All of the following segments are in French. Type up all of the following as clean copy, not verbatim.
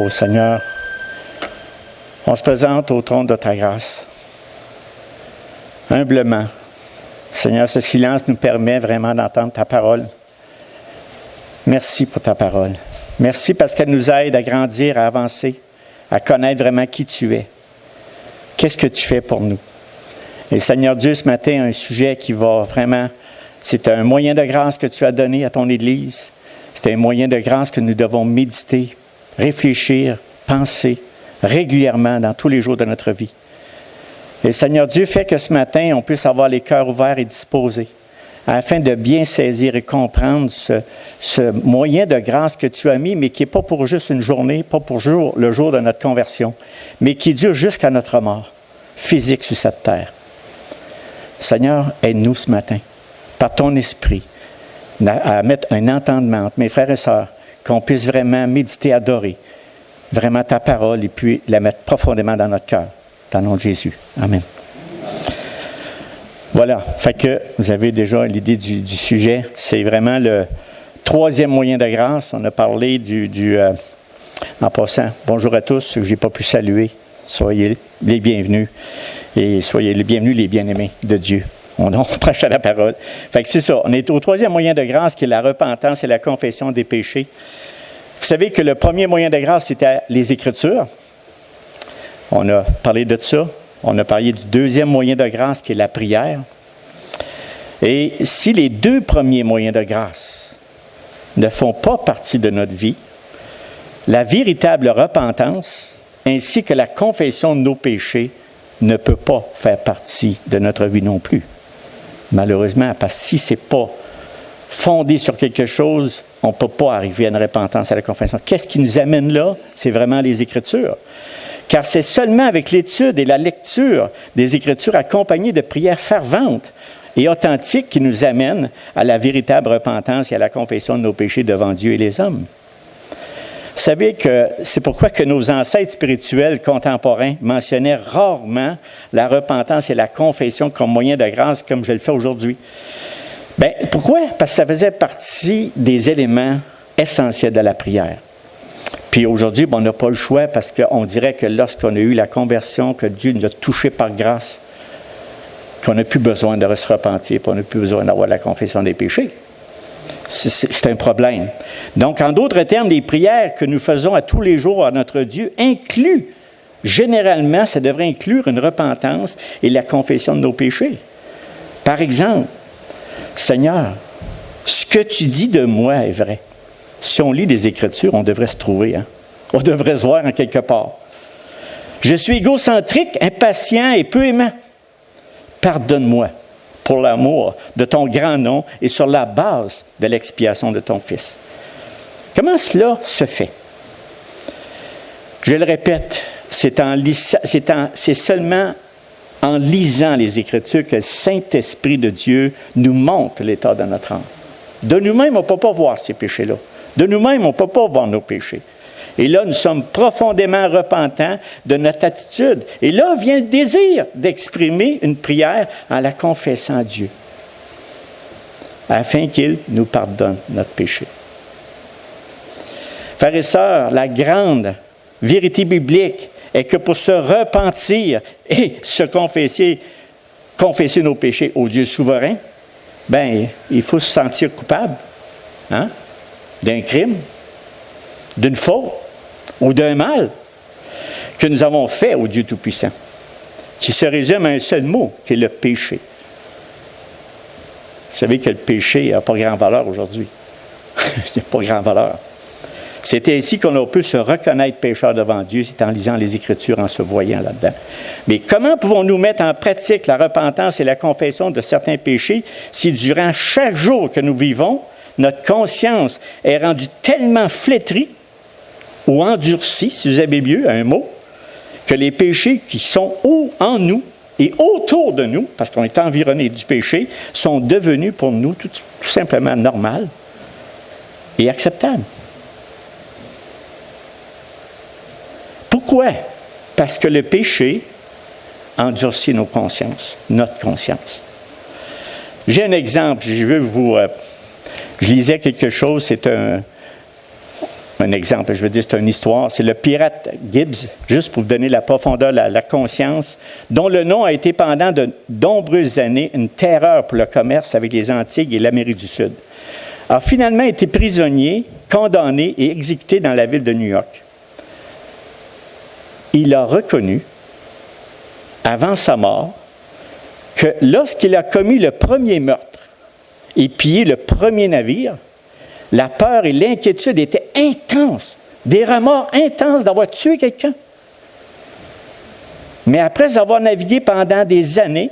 Ô Seigneur, on se présente au trône de ta grâce. Humblement. Seigneur, ce silence nous permet vraiment d'entendre ta parole. Merci pour ta parole. Merci parce qu'elle nous aide à grandir, à avancer, à connaître vraiment qui tu es. Qu'est-ce que tu fais pour nous? Et Seigneur Dieu, ce matin, un sujet qui va vraiment... C'est un moyen de grâce que tu as donné à ton Église. C'est un moyen de grâce que nous devons méditer, réfléchir, penser régulièrement dans tous les jours de notre vie. Et Seigneur Dieu, fait que ce matin, on puisse avoir les cœurs ouverts et disposés afin de bien saisir et comprendre ce moyen de grâce que tu as mis, mais qui n'est pas pour juste une journée, pas pour le jour de notre conversion, mais qui dure jusqu'à notre mort physique sur cette terre. Seigneur, aide-nous ce matin, par ton esprit, à mettre un entendement entre mes frères et sœurs, qu'on puisse vraiment méditer, adorer vraiment ta parole et puis la mettre profondément dans notre cœur. Dans le nom de Jésus. Amen. Voilà. Fait que vous avez déjà l'idée du sujet. C'est vraiment le troisième moyen de grâce. On a parlé en passant, bonjour à tous, ceux que je n'ai pas pu saluer. Soyez les bienvenus. Et soyez les bienvenus, les bien-aimés de Dieu. On prêche à la parole. Fait que c'est ça. On est au troisième moyen de grâce qui est la repentance et la confession des péchés. Vous savez que le premier moyen de grâce, c'était les Écritures. On a parlé de ça. On a parlé du deuxième moyen de grâce qui est la prière. Et si les deux premiers moyens de grâce ne font pas partie de notre vie, la véritable repentance ainsi que la confession de nos péchés ne peut pas faire partie de notre vie non plus. Malheureusement, parce que si ce n'est pas fondé sur quelque chose, on ne peut pas arriver à une repentance, à la confession. Qu'est-ce qui nous amène là? C'est vraiment les Écritures. Car c'est seulement avec l'étude et la lecture des Écritures accompagnées de prières ferventes et authentiques qui nous amènent à la véritable repentance et à la confession de nos péchés devant Dieu et les hommes. Vous savez que c'est pourquoi que nos ancêtres spirituels contemporains mentionnaient rarement la repentance et la confession comme moyen de grâce comme je le fais aujourd'hui. Bien, pourquoi? Parce que ça faisait partie des éléments essentiels de la prière. Puis aujourd'hui, on n'a pas le choix parce qu'on dirait que lorsqu'on a eu la conversion, que Dieu nous a touchés par grâce, qu'on n'a plus besoin de se repentir, qu'on n'a plus besoin d'avoir la confession des péchés. C'est un problème. Donc, en d'autres termes, les prières que nous faisons à tous les jours à notre Dieu incluent, généralement, ça devrait inclure une repentance et la confession de nos péchés. Par exemple, Seigneur, ce que tu dis de moi est vrai. Si on lit des Écritures, on devrait se trouver. Hein? On devrait se voir en quelque part. Je suis égocentrique, impatient et peu aimant. Pardonne-moi pour l'amour de ton grand nom et sur la base de l'expiation de ton Fils. Comment cela se fait? Je le répète, c'est seulement en lisant les Écritures que le Saint-Esprit de Dieu nous montre l'état de notre âme. De nous-mêmes, on ne peut pas voir ces péchés-là. De nous-mêmes, on ne peut pas voir nos péchés. Et là, nous sommes profondément repentants de notre attitude. Et là vient le désir d'exprimer une prière en la confessant à Dieu, afin qu'il nous pardonne notre péché. Frères et sœurs, la grande vérité biblique est que pour se repentir et se confesser nos péchés au Dieu souverain, bien, il faut se sentir coupable d'un crime, d'une faute ou d'un mal que nous avons fait au Dieu Tout-Puissant, qui se résume à un seul mot, qui est le péché. Vous savez que le péché n'a pas grande valeur aujourd'hui. Il n'a pas grande valeur. C'est ainsi qu'on a pu se reconnaître pécheur devant Dieu, c'est en lisant les Écritures, en se voyant là-dedans. Mais comment pouvons-nous mettre en pratique la repentance et la confession de certains péchés si durant chaque jour que nous vivons, notre conscience est rendue tellement flétrie ou endurcie, si vous avez mieux un mot, que les péchés qui sont en nous et autour de nous, parce qu'on est environné du péché, sont devenus pour nous tout simplement normaux et acceptables. Pourquoi? Parce que le péché endurcit nos consciences, notre conscience. J'ai un exemple, je lisais quelque chose, c'est un exemple, je veux dire, c'est une histoire, c'est le pirate Gibbs, juste pour vous donner la profondeur, la conscience, dont le nom a été pendant de nombreuses années une terreur pour le commerce avec les Antilles et l'Amérique du Sud, a finalement été prisonnier, condamné et exécuté dans la ville de New York. Il a reconnu, avant sa mort, que lorsqu'il a commis le premier meurtre et pillé le premier navire, la peur et l'inquiétude étaient intenses, des remords intenses d'avoir tué quelqu'un. Mais après avoir navigué pendant des années,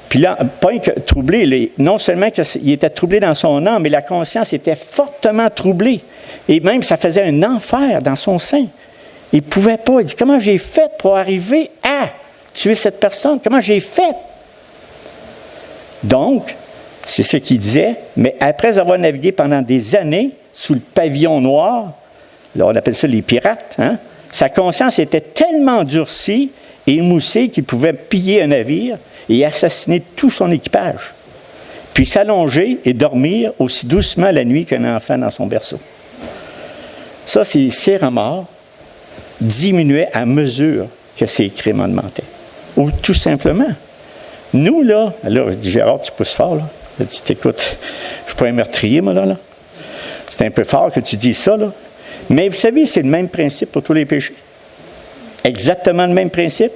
puis là, pas troublé, non seulement qu'il était troublé dans son âme, mais la conscience était fortement troublée. Et même, ça faisait un enfer dans son sein. Il ne pouvait pas. Il dit, comment j'ai fait pour arriver à tuer cette personne? Comment j'ai fait? Donc, c'est ce qu'il disait, mais après avoir navigué pendant des années sous le pavillon noir, là on appelle ça les pirates, sa conscience était tellement durcie et émoussée qu'il pouvait piller un navire et assassiner tout son équipage, puis s'allonger et dormir aussi doucement la nuit qu'un enfant dans son berceau. Ça, ses remords diminuaient à mesure que ses crimes augmentaient. Ou tout simplement, nous, là, je dis, Gérard, tu pousses fort, là. Je dis, écoute, je ne suis pas un meurtrier, moi, là. C'est un peu fort que tu dis ça, là. Mais vous savez, c'est le même principe pour tous les péchés. Exactement le même principe.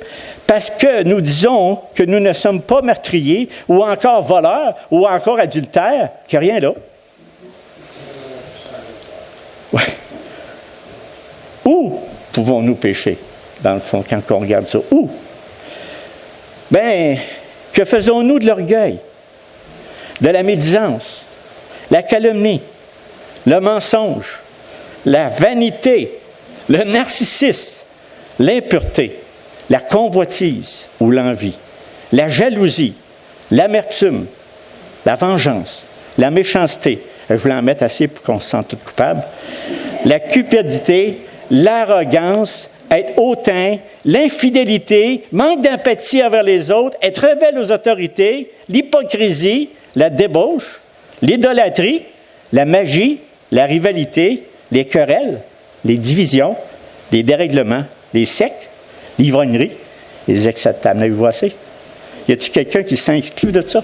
Parce que nous disons que nous ne sommes pas meurtriers, ou encore voleurs, ou encore adultères, qu'il n'y a rien là. Ouais. Où pouvons-nous pécher, dans le fond, quand on regarde ça? Où? Bien, que faisons-nous de l'orgueil, de la médisance, la calomnie, le mensonge, la vanité, le narcissisme, l'impureté, la convoitise ou l'envie, la jalousie, l'amertume, la vengeance, la méchanceté, je voulais en mettre assez pour qu'on se sente tout coupable, la cupidité, l'arrogance, être hautain, l'infidélité, manque d'empathie envers les autres, être rebelle aux autorités, l'hypocrisie, la débauche, l'idolâtrie, la magie, la rivalité, les querelles, les divisions, les dérèglements, les sectes, l'ivrognerie, les acceptables. Avez-vous assez? Y a-t-il quelqu'un qui s'est exclu de ça?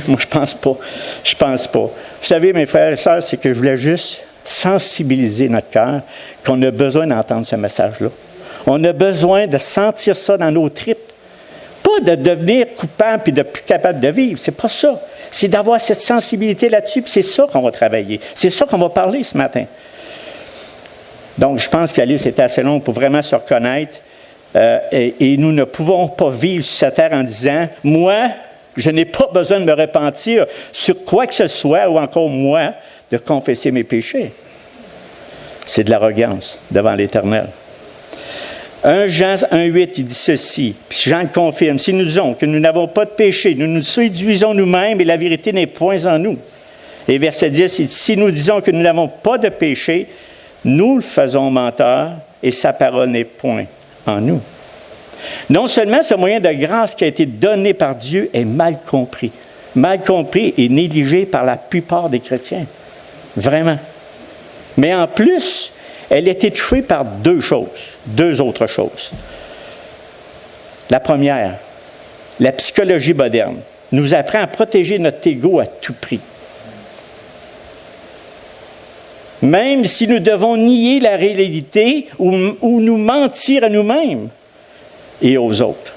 Moi, je pense pas. Je pense pas. Vous savez, mes frères et sœurs, c'est que je voulais juste sensibiliser notre cœur qu'on a besoin d'entendre ce message-là. On a besoin de sentir ça dans nos tripes. Pas de devenir coupable et de plus capable de vivre. C'est pas ça. C'est d'avoir cette sensibilité là-dessus, puis c'est ça qu'on va travailler. C'est ça qu'on va parler ce matin. Donc, je pense que la liste était assez longue pour vraiment se reconnaître. Et nous ne pouvons pas vivre sur cette terre en disant « Moi, je n'ai pas besoin de me repentir sur quoi que ce soit, ou encore moi, de confesser mes péchés. » C'est de l'arrogance devant l'Éternel. 1 Jean 1,8, il dit ceci, puis Jean le confirme, « Si nous disons que nous n'avons pas de péché, nous nous séduisons nous-mêmes et la vérité n'est point en nous. » Et verset 10, il dit, « Si nous disons que nous n'avons pas de péché, nous le faisons menteur et sa parole n'est point en nous. » Non seulement ce moyen de grâce qui a été donné par Dieu est mal compris et négligé par la plupart des chrétiens. Vraiment. Mais en plus, elle est étouffée par deux autres choses. La première, la psychologie moderne nous apprend à protéger notre ego à tout prix. Même si nous devons nier la réalité ou nous mentir à nous-mêmes et aux autres.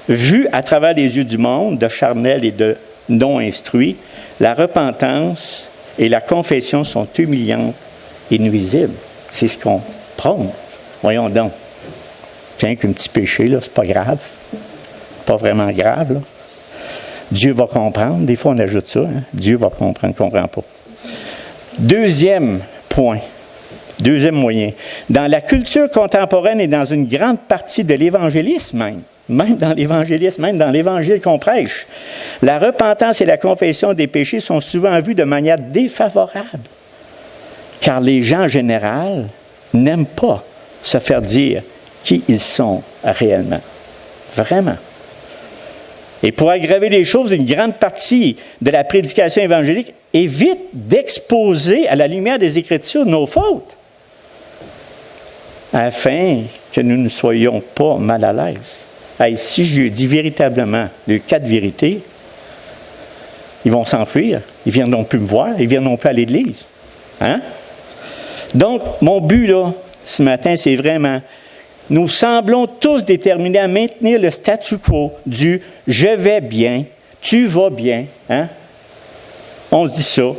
Vu à travers les yeux du monde, de charnel et de non-instruits, la repentance et la confession sont humiliantes et nuisibles. C'est ce qu'on prône. Voyons donc. Tiens, qu'un petit péché, là, c'est pas grave. Pas vraiment grave, là. Dieu va comprendre. Des fois, on ajoute ça. Dieu va comprendre, ne comprend pas. Deuxième point. Deuxième moyen. Dans la culture contemporaine et dans une grande partie de l'évangélisme même dans l'évangélisme, même dans l'évangile qu'on prêche, la repentance et la confession des péchés sont souvent vues de manière défavorable. Car les gens en général n'aiment pas se faire dire qui ils sont réellement. Vraiment. Et pour aggraver les choses, une grande partie de la prédication évangélique évite d'exposer à la lumière des Écritures nos fautes, afin que nous ne soyons pas mal à l'aise. Hey, si je dis véritablement les 4 vérités, ils vont s'enfuir, ils ne viendront plus me voir, ils ne viendront plus à l'Église. Hein? Donc, mon but, là, ce matin, c'est vraiment, nous semblons tous déterminés à maintenir le statu quo du « je vais bien »,« tu vas bien ». Hein? On se dit ça.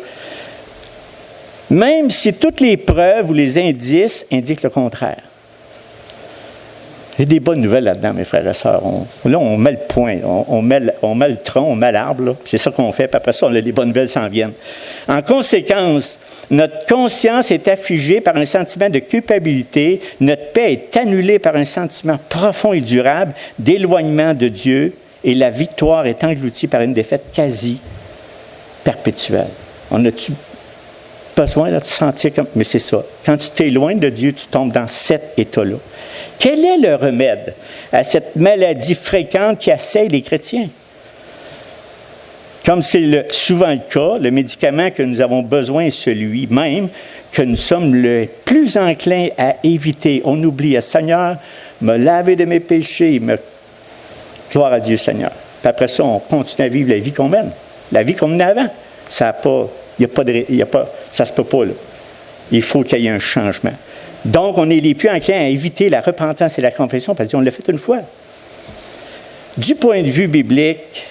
Même si toutes les preuves ou les indices indiquent le contraire. Il y a des bonnes nouvelles là-dedans, mes frères et sœurs. Là, on met le point, on met le tronc, on met l'arbre. Là. C'est ça qu'on fait, puis après ça, les bonnes nouvelles s'en viennent. En conséquence, notre conscience est affligée par un sentiment de culpabilité, notre paix est annulée par un sentiment profond et durable d'éloignement de Dieu, et la victoire est engloutie par une défaite quasi perpétuelle. On a-tu besoin de se sentir comme... Mais c'est ça. Quand tu t'éloignes de Dieu, tu tombes dans cet état-là. Quel est le remède à cette maladie fréquente qui assaille les chrétiens? Comme c'est souvent le cas, le médicament que nous avons besoin est celui même que nous sommes le plus enclins à éviter. On oublie, Seigneur, me laver de mes péchés, gloire à Dieu, Seigneur. Puis après ça, on continue à vivre la vie qu'on mène, la vie qu'on menait avant. Ça ne se peut pas, là. Il faut qu'il y ait un changement. Donc, on est les plus enclins à éviter la repentance et la confession parce qu'on l'a fait une fois. Du point de vue biblique,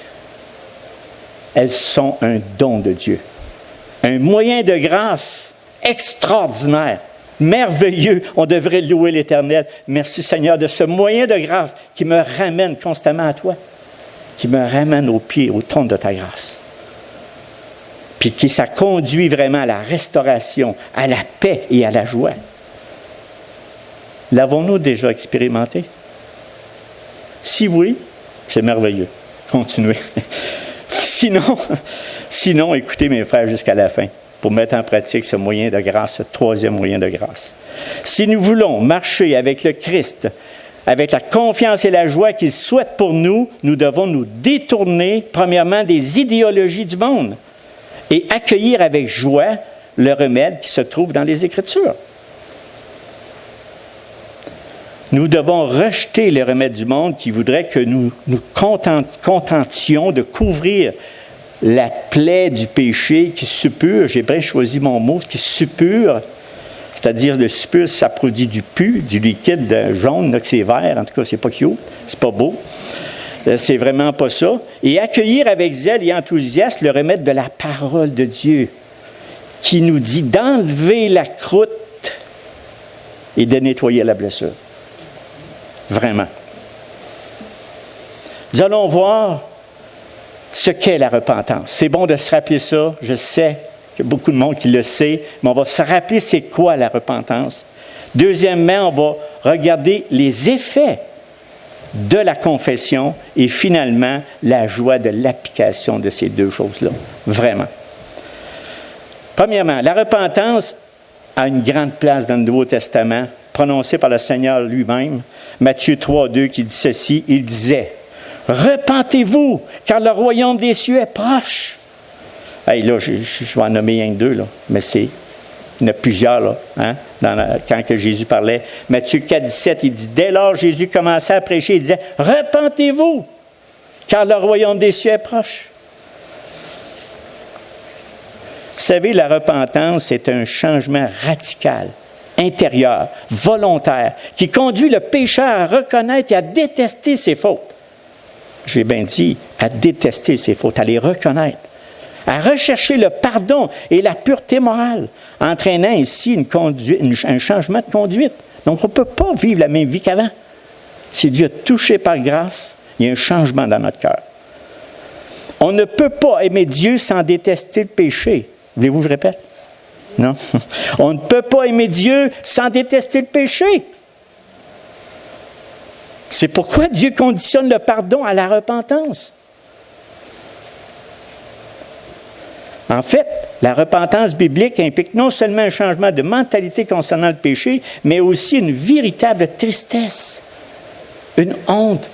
elles sont un don de Dieu. Un moyen de grâce extraordinaire, merveilleux. On devrait louer l'Éternel. Merci Seigneur de ce moyen de grâce qui me ramène constamment à toi, qui me ramène au pied, au trône de ta grâce. Puis ça conduit vraiment à la restauration, à la paix et à la joie. L'avons-nous déjà expérimenté? Si oui, c'est merveilleux. Continuez. Sinon, écoutez mes frères jusqu'à la fin pour mettre en pratique ce moyen de grâce, ce 3e moyen de grâce. Si nous voulons marcher avec le Christ, avec la confiance et la joie qu'il souhaite pour nous, nous devons nous détourner, premièrement, des idéologies du monde et accueillir avec joie le remède qui se trouve dans les Écritures. Nous devons rejeter les remèdes du monde qui voudraient que nous nous contentions de couvrir la plaie du péché qui suppure, j'ai bien choisi mon mot, qui suppure, c'est-à-dire le suppure, ça produit du pu, du liquide jaune, là, que c'est vert, en tout cas, c'est pas cute, c'est pas beau. C'est vraiment pas ça. Et accueillir avec zèle et enthousiasme le remède de la parole de Dieu qui nous dit d'enlever la croûte et de nettoyer la blessure. Vraiment. Nous allons voir ce qu'est la repentance. C'est bon de se rappeler ça. Je sais qu'il y a beaucoup de monde qui le sait, mais on va se rappeler c'est quoi la repentance. Deuxièmement, on va regarder les effets de la confession et finalement la joie de l'application de ces 2 choses-là. Vraiment. Premièrement, la repentance a une grande place dans le Nouveau Testament, prononcée par le Seigneur lui-même. Matthieu 3, 2 qui dit ceci, il disait « Repentez-vous, car le royaume des cieux est proche. » Hey, là, je vais en nommer un que 2, là, mais il y en a plusieurs, là, hein, quand que Jésus parlait. Matthieu 4, 17, il dit « Dès lors, Jésus commençait à prêcher, il disait « Repentez-vous, car le royaume des cieux est proche. » Vous savez, la repentance, c'est un changement radical, intérieur, volontaire, qui conduit le pécheur à reconnaître et à détester ses fautes. J'ai bien dit, à détester ses fautes, à les reconnaître, à rechercher le pardon et la pureté morale, entraînant ainsi un changement de conduite. Donc, on ne peut pas vivre la même vie qu'avant. Si Dieu a touché par grâce, il y a un changement dans notre cœur. On ne peut pas aimer Dieu sans détester le péché. Voulez-vous que je répète? Non. On ne peut pas aimer Dieu sans détester le péché. C'est pourquoi Dieu conditionne le pardon à la repentance. En fait, la repentance biblique implique non seulement un changement de mentalité concernant le péché, mais aussi une véritable tristesse, une honte.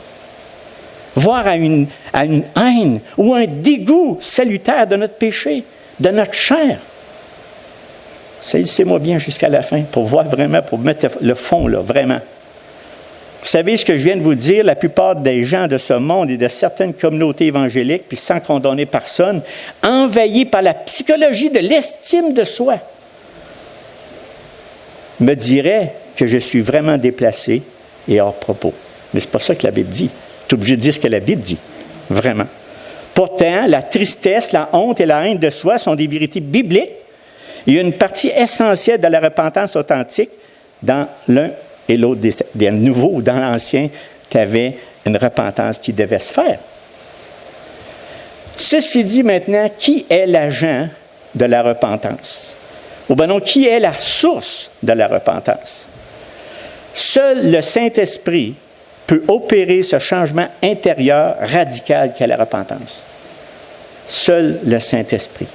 voire à une haine ou un dégoût salutaire de notre péché, de notre chair. Saisissez-moi bien jusqu'à la fin pour voir vraiment, pour mettre le fond, là, vraiment. Vous savez ce que je viens de vous dire, la plupart des gens de ce monde et de certaines communautés évangéliques, puis sans condamner personne, envahis par la psychologie de l'estime de soi, me diraient que je suis vraiment déplacé et hors propos. Mais ce n'est pas ça que la Bible dit. Tu es obligé de dire ce que la Bible dit, vraiment. Pourtant, la tristesse, la honte et la haine de soi sont des vérités bibliques. Il y a une partie essentielle de la repentance authentique dans l'un et l'autre des nouveaux ou dans l'ancien qui avait une repentance qui devait se faire. Ceci dit maintenant, qui est l'agent de la repentance? Ou bien non, qui est la source de la repentance? Seul le Saint-Esprit peut opérer ce changement intérieur radical qu'est la repentance. Seul le Saint-Esprit.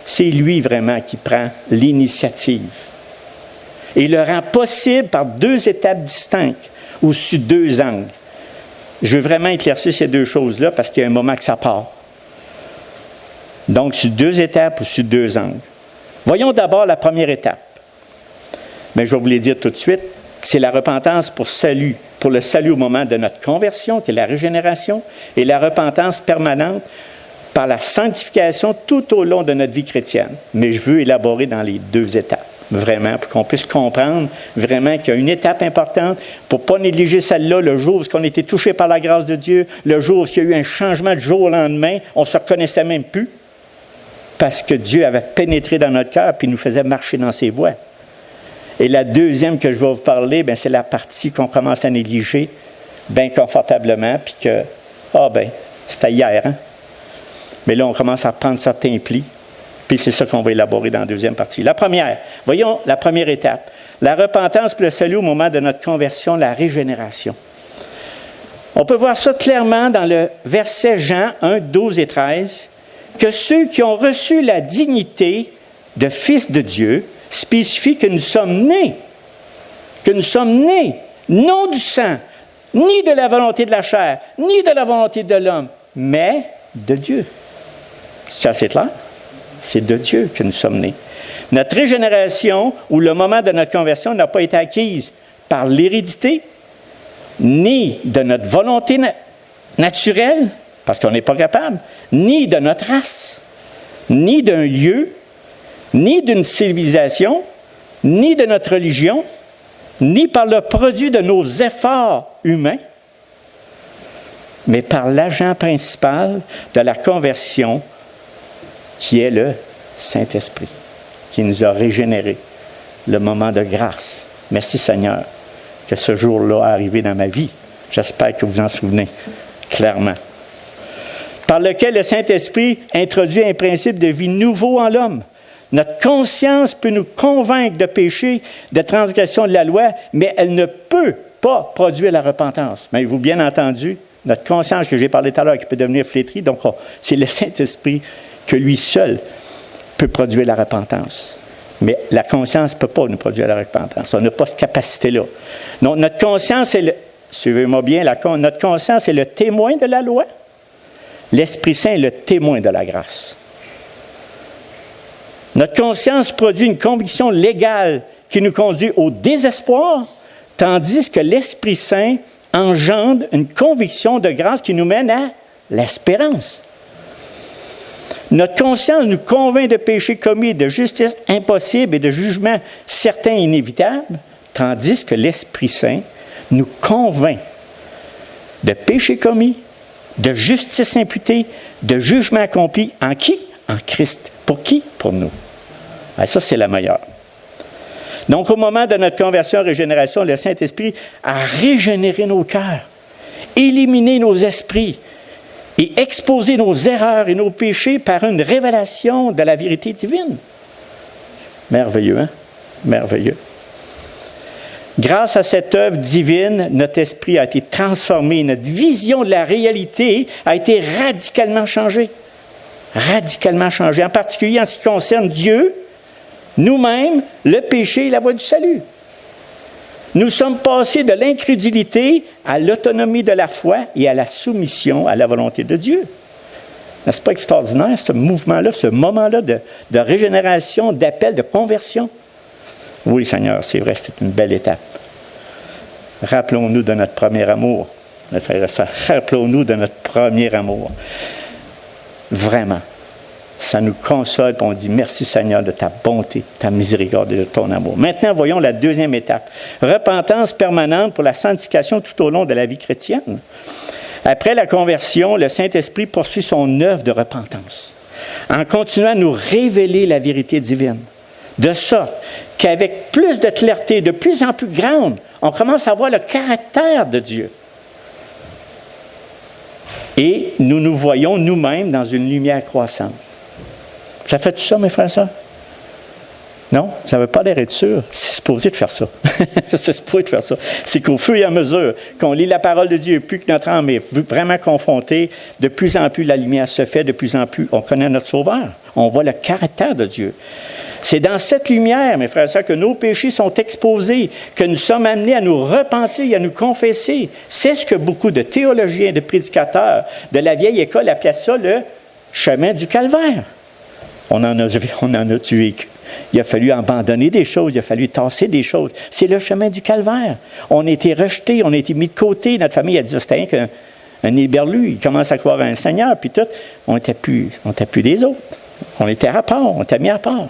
C'est lui vraiment qui prend l'initiative. Et il le rend possible par deux étapes distinctes ou sur deux angles. Je veux vraiment éclaircir ces deux choses-là parce qu'il y a un moment que ça part. Donc, sur deux étapes ou sur deux angles. Voyons d'abord la première étape. Mais je vais vous les dire tout de suite. C'est la repentance pour le salut au moment de notre conversion, qui est la régénération, et la repentance permanente par la sanctification tout au long de notre vie chrétienne. Mais je veux élaborer dans les deux étapes, vraiment, pour qu'on puisse comprendre vraiment qu'il y a une étape importante pour ne pas négliger celle-là, le jour où on a été touché par la grâce de Dieu, le jour où il y a eu un changement du jour au lendemain, on ne se reconnaissait même plus, parce que Dieu avait pénétré dans notre cœur et nous faisait marcher dans ses voies. Et la deuxième que je vais vous parler, bien, c'est la partie qu'on commence à négliger bien confortablement, puis que, c'était hier, hein? Mais là, on commence à prendre certains plis, puis c'est ça qu'on va élaborer dans la deuxième partie. La première, voyons la première étape. La repentance puis le salut au moment de notre conversion, la régénération. On peut voir ça clairement dans le verset Jean 1, 12 et 13, que ceux qui ont reçu la dignité de fils de Dieu spécifie que nous sommes nés, non du sang, ni de la volonté de la chair, ni de la volonté de l'homme, mais de Dieu. C'est assez clair? C'est de Dieu que nous sommes nés. Notre régénération, ou le moment de notre conversion, n'a pas été acquise par l'hérédité, ni de notre volonté naturelle, parce qu'on n'est pas capable, ni de notre race, ni d'un lieu, ni d'une civilisation, ni de notre religion, ni par le produit de nos efforts humains, mais par l'agent principal de la conversion, qui est le Saint-Esprit, qui nous a régénérés, le moment de grâce. Merci Seigneur que ce jour-là est arrivé dans ma vie. J'espère que vous en souvenez clairement. Par lequel le Saint-Esprit introduit un principe de vie nouveau en l'homme. Notre conscience peut nous convaincre de péché, de transgression de la loi, mais elle ne peut pas produire la repentance. Mais vous, bien entendu, notre conscience que j'ai parlé tout à l'heure, qui peut devenir flétrie, donc c'est le Saint-Esprit que lui seul peut produire la repentance. Mais la conscience ne peut pas nous produire la repentance. On n'a pas cette capacité-là. Donc, notre conscience est suivez-moi bien, notre conscience est le témoin de la loi. L'Esprit Saint est le témoin de la grâce. Notre conscience produit une conviction légale qui nous conduit au désespoir, tandis que l'Esprit Saint engendre une conviction de grâce qui nous mène à l'espérance. Notre conscience nous convainc de péchés commis, de justice impossible et de jugement certain et inévitable, tandis que l'Esprit Saint nous convainc de péchés commis, de justice imputée, de jugement accompli. En qui? En Christ. Pour qui? Pour nous. Ah, ça, c'est la meilleure. Donc, au moment de notre conversion et régénération, le Saint-Esprit a régénéré nos cœurs, éliminé nos esprits et exposé nos erreurs et nos péchés par une révélation de la vérité divine. Merveilleux, hein? Merveilleux. Grâce à cette œuvre divine, notre esprit a été transformé, notre vision de la réalité a été radicalement changée. Radicalement changée, en particulier en ce qui concerne Dieu, nous-mêmes, le péché et la voie du salut. Nous sommes passés de l'incrédulité à l'autonomie de la foi et à la soumission à la volonté de Dieu. N'est-ce pas extraordinaire, ce mouvement-là, ce moment-là de régénération, d'appel, de conversion? Oui, Seigneur, c'est vrai, c'est une belle étape. Rappelons-nous de notre premier amour, mes frères et sœurs. Rappelons-nous de notre premier amour. Vraiment. Ça nous console, puis on dit merci Seigneur de ta bonté, ta miséricorde et de ton amour. Maintenant, voyons la deuxième étape. Repentance permanente pour la sanctification tout au long de la vie chrétienne. Après la conversion, le Saint-Esprit poursuit son œuvre de repentance en continuant à nous révéler la vérité divine. De sorte qu'avec plus de clarté, de plus en plus grande, on commence à voir le caractère de Dieu. Et nous nous voyons nous-mêmes dans une lumière croissante. Ça fait tout ça, mes frères et sœurs? Non? Ça ne veut pas l'air être sûr. C'est supposé de faire ça. C'est supposé de faire ça. C'est qu'au fur et à mesure qu'on lit la parole de Dieu, plus que notre âme est vraiment confrontée, de plus en plus la lumière se fait, de plus en plus on connaît notre Sauveur. On voit le caractère de Dieu. C'est dans cette lumière, mes frères et sœurs, que nos péchés sont exposés, que nous sommes amenés à nous repentir et à nous confesser. C'est ce que beaucoup de théologiens, de prédicateurs de la vieille école appelaient ça le chemin du calvaire. On en a tué. Il a fallu abandonner des choses, il a fallu tasser des choses. C'est le chemin du calvaire. On a été rejetés, on a été mis de côté. Notre famille a dit, c'était rien qu'un éberlu. Il commence à croire à un Seigneur, puis tout. On n'était plus des autres. On était à part, on était mis à part.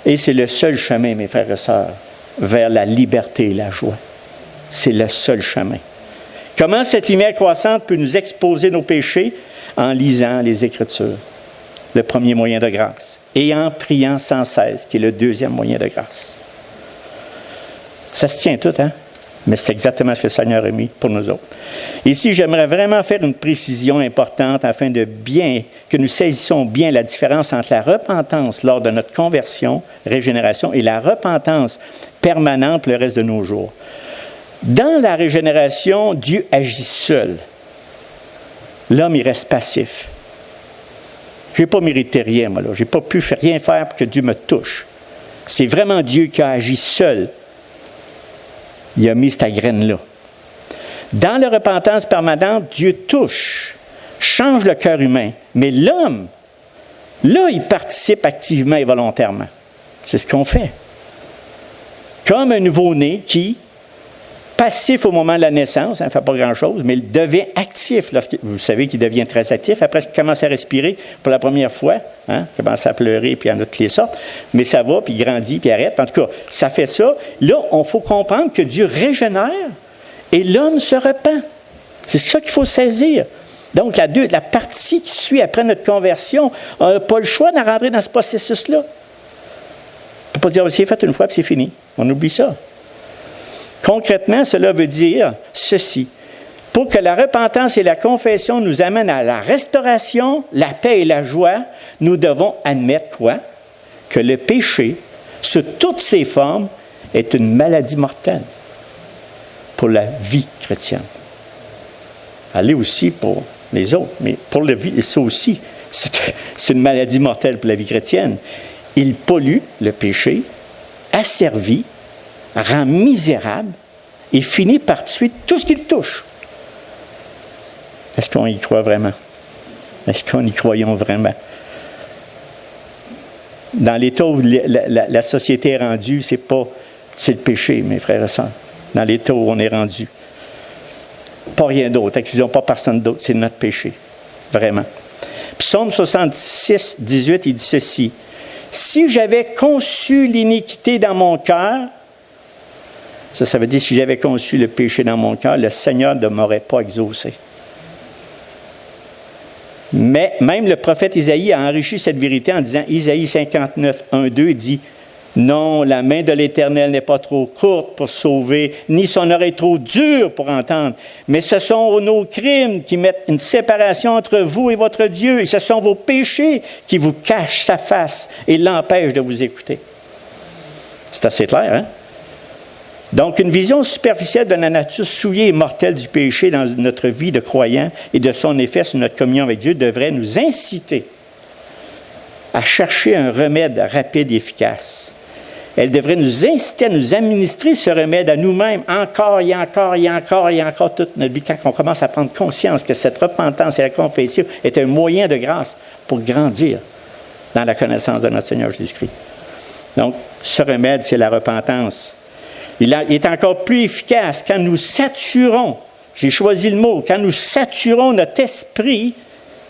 Et c'est le seul chemin, mes frères et sœurs, vers la liberté et la joie. C'est le seul chemin. Comment cette lumière croissante peut nous exposer nos péchés? En lisant les Écritures, le premier moyen de grâce, et en priant sans cesse, qui est le deuxième moyen de grâce. Ça se tient tout, hein? Mais c'est exactement ce que le Seigneur a mis pour nous autres. Ici, j'aimerais vraiment faire une précision importante afin que nous saisissions bien la différence entre la repentance lors de notre conversion, régénération, et la repentance permanente le reste de nos jours. Dans la régénération, Dieu agit seul. L'homme, il reste passif. Je n'ai pas mérité rien, moi, là. Je n'ai pas pu rien faire pour que Dieu me touche. C'est vraiment Dieu qui a agi seul. Il a mis cette graine-là. Dans la repentance permanente, Dieu touche, change le cœur humain. Mais l'homme, là, il participe activement et volontairement. C'est ce qu'on fait. Comme un nouveau-né qui, passif au moment de la naissance, ne fait pas grand-chose, mais il devient actif. Vous savez qu'il devient très actif. Après qu'il commence à respirer pour la première fois, il commence à pleurer, puis il y en a toutes les sortes, mais ça va, puis il grandit, puis il arrête. En tout cas, ça fait ça. Là, il faut comprendre que Dieu régénère et l'homme se repent. C'est ça qu'il faut saisir. Donc, la partie qui suit après notre conversion, on n'a pas le choix de rentrer dans ce processus-là. On ne peut pas dire, c'est fait une fois, puis c'est fini. On oublie ça. Concrètement, cela veut dire ceci. Pour que la repentance et la confession nous amènent à la restauration, la paix et la joie, nous devons admettre quoi? Que le péché, sous toutes ses formes, est une maladie mortelle pour la vie chrétienne. Elle est aussi pour les autres, mais pour la vie, ça aussi, c'est une maladie mortelle pour la vie chrétienne. Il pollue le péché, asservit, rend misérable et finit par tuer tout ce qu'il touche. Est-ce qu'on y croit vraiment? Est-ce qu'on y croyons vraiment? Dans l'état où la société est rendue, c'est le péché, mes frères et sœurs. Dans l'état où on est rendu. Pas rien d'autre. Accusons pas personne d'autre, c'est notre péché. Vraiment. Psaume 66, 18, il dit ceci. « Si j'avais conçu l'iniquité dans mon cœur, ça veut dire si j'avais conçu le péché dans mon cœur, le Seigneur ne m'aurait pas exaucé. » Mais même le prophète Isaïe a enrichi cette vérité en disant, Isaïe 59, 1, 2, il dit, « Non, la main de l'Éternel n'est pas trop courte pour sauver, ni son oreille trop dure pour entendre, mais ce sont nos crimes qui mettent une séparation entre vous et votre Dieu, et ce sont vos péchés qui vous cachent sa face et l'empêchent de vous écouter. » C'est assez clair, hein? Donc, une vision superficielle de la nature souillée et mortelle du péché dans notre vie de croyant et de son effet sur notre communion avec Dieu devrait nous inciter à chercher un remède rapide et efficace. Elle devrait nous inciter à nous administrer ce remède à nous-mêmes encore et encore et encore et encore toute notre vie, quand on commence à prendre conscience que cette repentance et la confession est un moyen de grâce pour grandir dans la connaissance de notre Seigneur Jésus-Christ. Donc, ce remède, c'est la repentance. Il est encore plus efficace quand nous saturons, j'ai choisi le mot, quand nous saturons notre esprit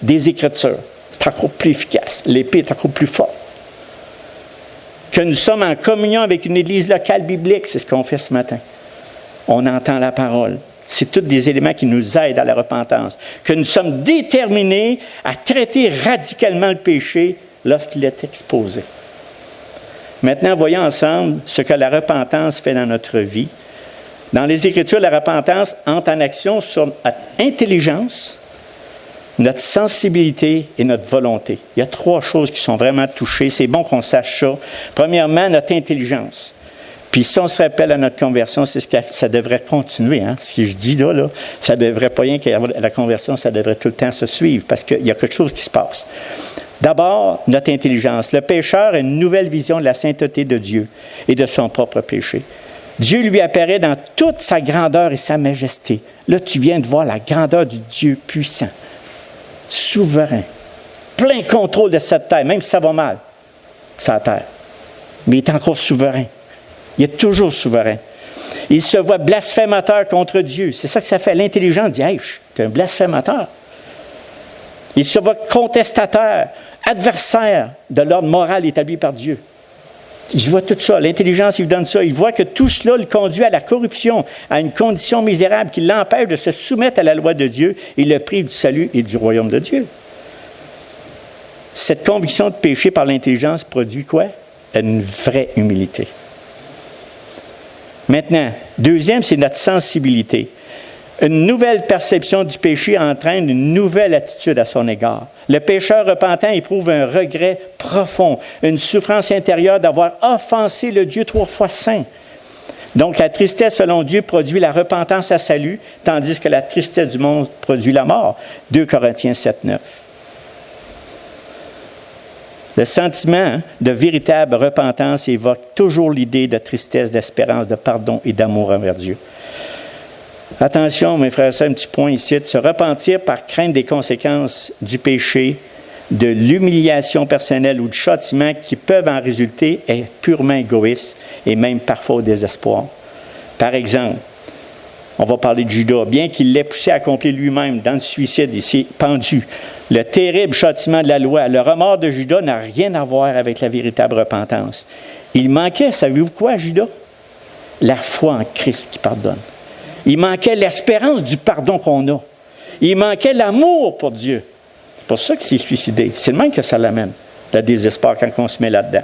des Écritures. C'est encore plus efficace. L'épée est encore plus forte. Que nous sommes en communion avec une église locale biblique, c'est ce qu'on fait ce matin. On entend la parole. C'est tous des éléments qui nous aident à la repentance. Que nous sommes déterminés à traiter radicalement le péché lorsqu'il est exposé. Maintenant, voyons ensemble ce que la repentance fait dans notre vie. Dans les Écritures, la repentance entre en action sur notre intelligence, notre sensibilité et notre volonté. Il y a 3 choses qui sont vraiment touchées. C'est bon qu'on sache ça. Premièrement, notre intelligence. Puis si on se rappelle à notre conversion, c'est ce que ça devrait continuer. Hein? Si je dis là, ça ne devrait pas rien que la conversion, ça devrait tout le temps se suivre parce qu'il y a quelque chose qui se passe. D'abord, notre intelligence. Le pécheur a une nouvelle vision de la sainteté de Dieu et de son propre péché. Dieu lui apparaît dans toute sa grandeur et sa majesté. Là, tu viens de voir la grandeur du Dieu puissant, souverain, plein contrôle de cette terre, même si ça va mal, sa terre. Mais il est encore souverain. Il est toujours souverain. Il se voit blasphémateur contre Dieu. C'est ça que ça fait. L'intelligence dit « Hey, tu es un blasphémateur ». Il se voit contestateur, adversaire de l'ordre moral établi par Dieu. Il voit tout ça. L'intelligence, il lui donne ça. Il voit que tout cela le conduit à la corruption, à une condition misérable qui l'empêche de se soumettre à la loi de Dieu et le prive du salut et du royaume de Dieu. Cette conviction de péché par l'intelligence produit quoi? Une vraie humilité. Maintenant, deuxième, c'est notre sensibilité. Une nouvelle perception du péché entraîne une nouvelle attitude à son égard. Le pécheur repentant éprouve un regret profond, une souffrance intérieure d'avoir offensé le Dieu 3 fois saint. Donc, la tristesse selon Dieu produit la repentance à salut, tandis que la tristesse du monde produit la mort. 2 Corinthiens 7, 9. Le sentiment de véritable repentance évoque toujours l'idée de tristesse, d'espérance, de pardon et d'amour envers Dieu. Attention, mes frères et sœurs, un petit point ici. Se repentir par crainte des conséquences du péché, de l'humiliation personnelle ou du châtiment qui peuvent en résulter est purement égoïste et même parfois au désespoir. Par exemple, on va parler de Judas. Bien qu'il l'ait poussé à accomplir lui-même dans le suicide, il s'est pendu. Le terrible châtiment de la loi, le remords de Judas n'a rien à voir avec la véritable repentance. Il manquait, savez-vous quoi, Judas? La foi en Christ qui pardonne. Il manquait l'espérance du pardon qu'on a. Il manquait l'amour pour Dieu. C'est pour ça qu'il s'est suicidé. C'est le même que ça l'amène, le désespoir, quand on se met là-dedans.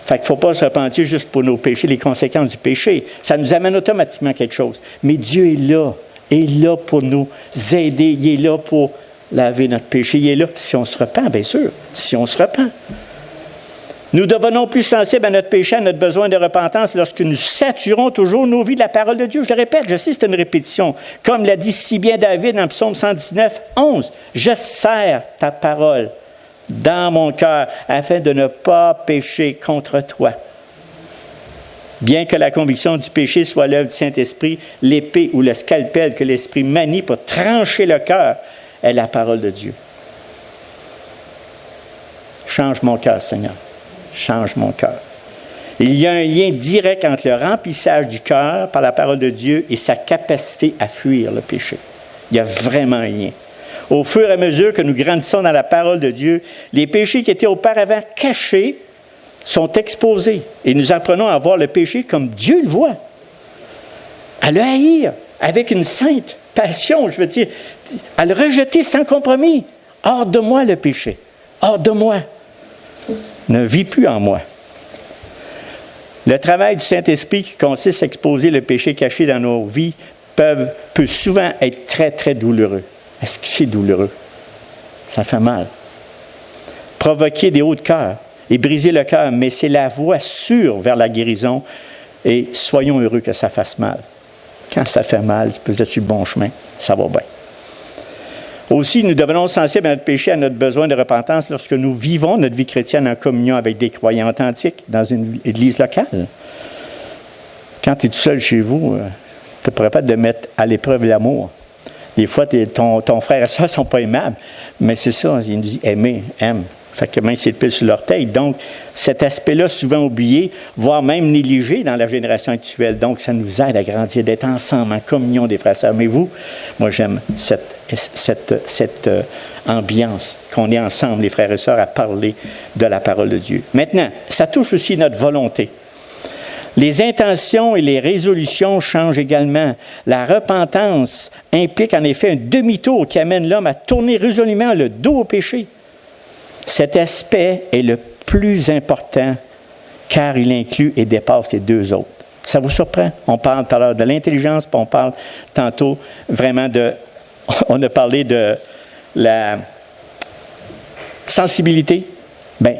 Fait qu'il ne faut pas se repentir juste pour nos péchés, les conséquences du péché. Ça nous amène automatiquement à quelque chose. Mais Dieu est là pour nous aider. Il est là pour laver notre péché. Il est là si on se repent, bien sûr, si on se repent. Nous devenons plus sensibles à notre péché, à notre besoin de repentance lorsque nous saturons toujours nos vies de la parole de Dieu. Je le répète, je sais, c'est une répétition. Comme l'a dit si bien David dans le psaume 119, 11. « Je serre ta parole dans mon cœur afin de ne pas pécher contre toi. » Bien que la conviction du péché soit l'œuvre du Saint-Esprit, l'épée ou le scalpel que l'Esprit manie pour trancher le cœur est la parole de Dieu. Change mon cœur, Seigneur. Change mon cœur. Il y a un lien direct entre le remplissage du cœur par la parole de Dieu et sa capacité à fuir le péché. Il y a vraiment un lien. Au fur et à mesure que nous grandissons dans la parole de Dieu, les péchés qui étaient auparavant cachés sont exposés et nous apprenons à voir le péché comme Dieu le voit. À le haïr avec une sainte passion, je veux dire, à le rejeter sans compromis. Hors de moi le péché. Hors de moi. Ne vit plus en moi. Le travail du Saint-Esprit qui consiste à exposer le péché caché dans nos vies peut souvent être très, très douloureux. Est-ce que c'est douloureux? Ça fait mal. Provoquer des hauts de cœur et briser le cœur, mais c'est la voie sûre vers la guérison et soyons heureux que ça fasse mal. Quand ça fait mal, vous êtes sur le bon chemin, ça va bien. Aussi, nous devenons sensibles à notre péché, à notre besoin de repentance lorsque nous vivons notre vie chrétienne en communion avec des croyants authentiques dans une église locale. Quand tu es tout seul chez vous, tu n'es pas capable de mettre à l'épreuve l'amour. Des fois, ton frère et soeur ne sont pas aimables, mais c'est ça, il nous dit aimer, aime. Fait que même c'est le pile sur l'orteil. Donc, cet aspect-là, souvent oublié, voire même négligé dans la génération actuelle. Donc, ça nous aide à grandir, d'être ensemble, en communion des frères et sœurs. Mais vous, moi, j'aime cette ambiance, qu'on est ensemble, les frères et sœurs, à parler de la parole de Dieu. Maintenant, ça touche aussi notre volonté. Les intentions et les résolutions changent également. La repentance implique en effet un demi-tour qui amène l'homme à tourner résolument le dos au péché. Cet aspect est le plus important car il inclut et dépasse les deux autres. Ça vous surprend? On parle tout à l'heure de l'intelligence, puis on parle tantôt vraiment on a parlé de la sensibilité. Bien,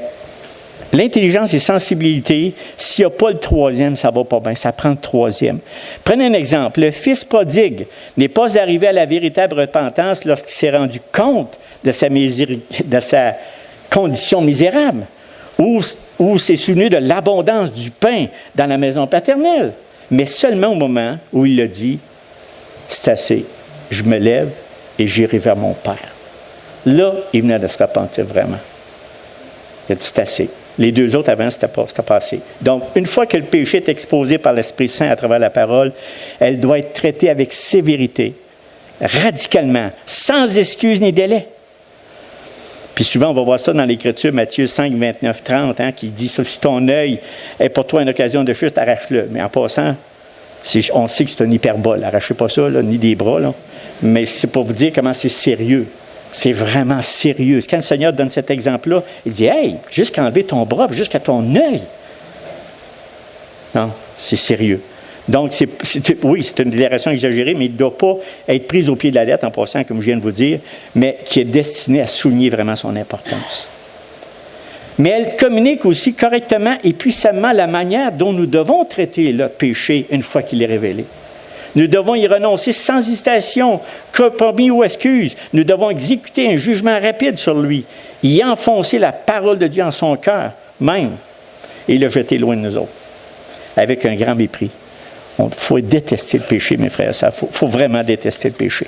l'intelligence et sensibilité, s'il n'y a pas le troisième, ça ne va pas bien. Ça prend le troisième. Prenez un exemple. Le fils prodigue n'est pas arrivé à la véritable repentance lorsqu'il s'est rendu compte de sa condition misérable, ou s'est souvenu de l'abondance du pain dans la maison paternelle, mais seulement au moment où il a dit « C'est assez, je me lève et j'irai vers mon Père ». Là, il venait de se repentir vraiment. Il a dit « C'est assez ». Les deux autres avant, c'était pas assez. Donc, une fois que le péché est exposé par l'Esprit Saint à travers la parole, elle doit être traitée avec sévérité, radicalement, sans excuse ni délai. Puis souvent, on va voir ça dans l'Écriture, Matthieu 5, 29, 30, qui dit « Si ton œil est pour toi une occasion de chute, arrache-le. » Mais en passant, on sait que c'est une hyperbole. Arrachez pas ça, là, ni des bras. Là. Mais c'est pour vous dire comment c'est sérieux. C'est vraiment sérieux. Quand le Seigneur donne cet exemple-là, il dit « Hey, jusqu'à enlever ton bras, jusqu'à ton œil. » Non, c'est sérieux. Donc, oui, c'est une déclaration exagérée, mais il ne doit pas être prise au pied de la lettre, en passant, comme je viens de vous dire, mais qui est destinée à souligner vraiment son importance. Mais elle communique aussi correctement et puissamment la manière dont nous devons traiter le péché une fois qu'il est révélé. Nous devons y renoncer sans hésitation, compromis ou excuse. Nous devons exécuter un jugement rapide sur lui, y enfoncer la parole de Dieu en son cœur, même, et le jeter loin de nous autres, avec un grand mépris. Il faut détester le péché, mes frères et sœurs. Il faut vraiment détester le péché.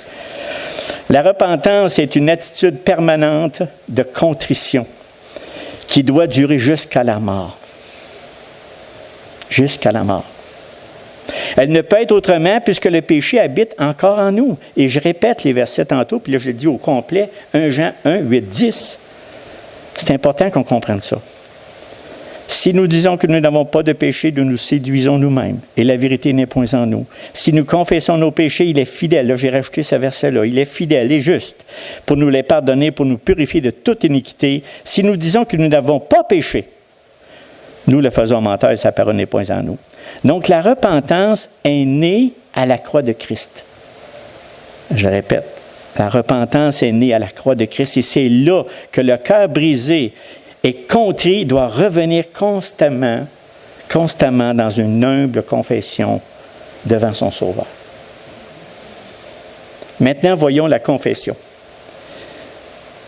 La repentance est une attitude permanente de contrition qui doit durer jusqu'à la mort. Jusqu'à la mort. Elle ne peut être autrement puisque le péché habite encore en nous. Et je répète les versets tantôt, puis là je le dis au complet, 1 Jean 1, 8, 10. C'est important qu'on comprenne ça. Si nous disons que nous n'avons pas de péché, nous nous séduisons nous-mêmes, et la vérité n'est point en nous. Si nous confessons nos péchés, il est fidèle. Là, j'ai rajouté ce verset-là. Il est fidèle et juste pour nous les pardonner, pour nous purifier de toute iniquité. Si nous disons que nous n'avons pas péché, nous le faisons menteur et sa parole n'est point en nous. Donc, la repentance est née à la croix de Christ. Je répète, la repentance est née à la croix de Christ, et c'est là que le cœur brisé et contrit doit revenir constamment dans une humble confession devant son Sauveur. Maintenant, voyons la confession.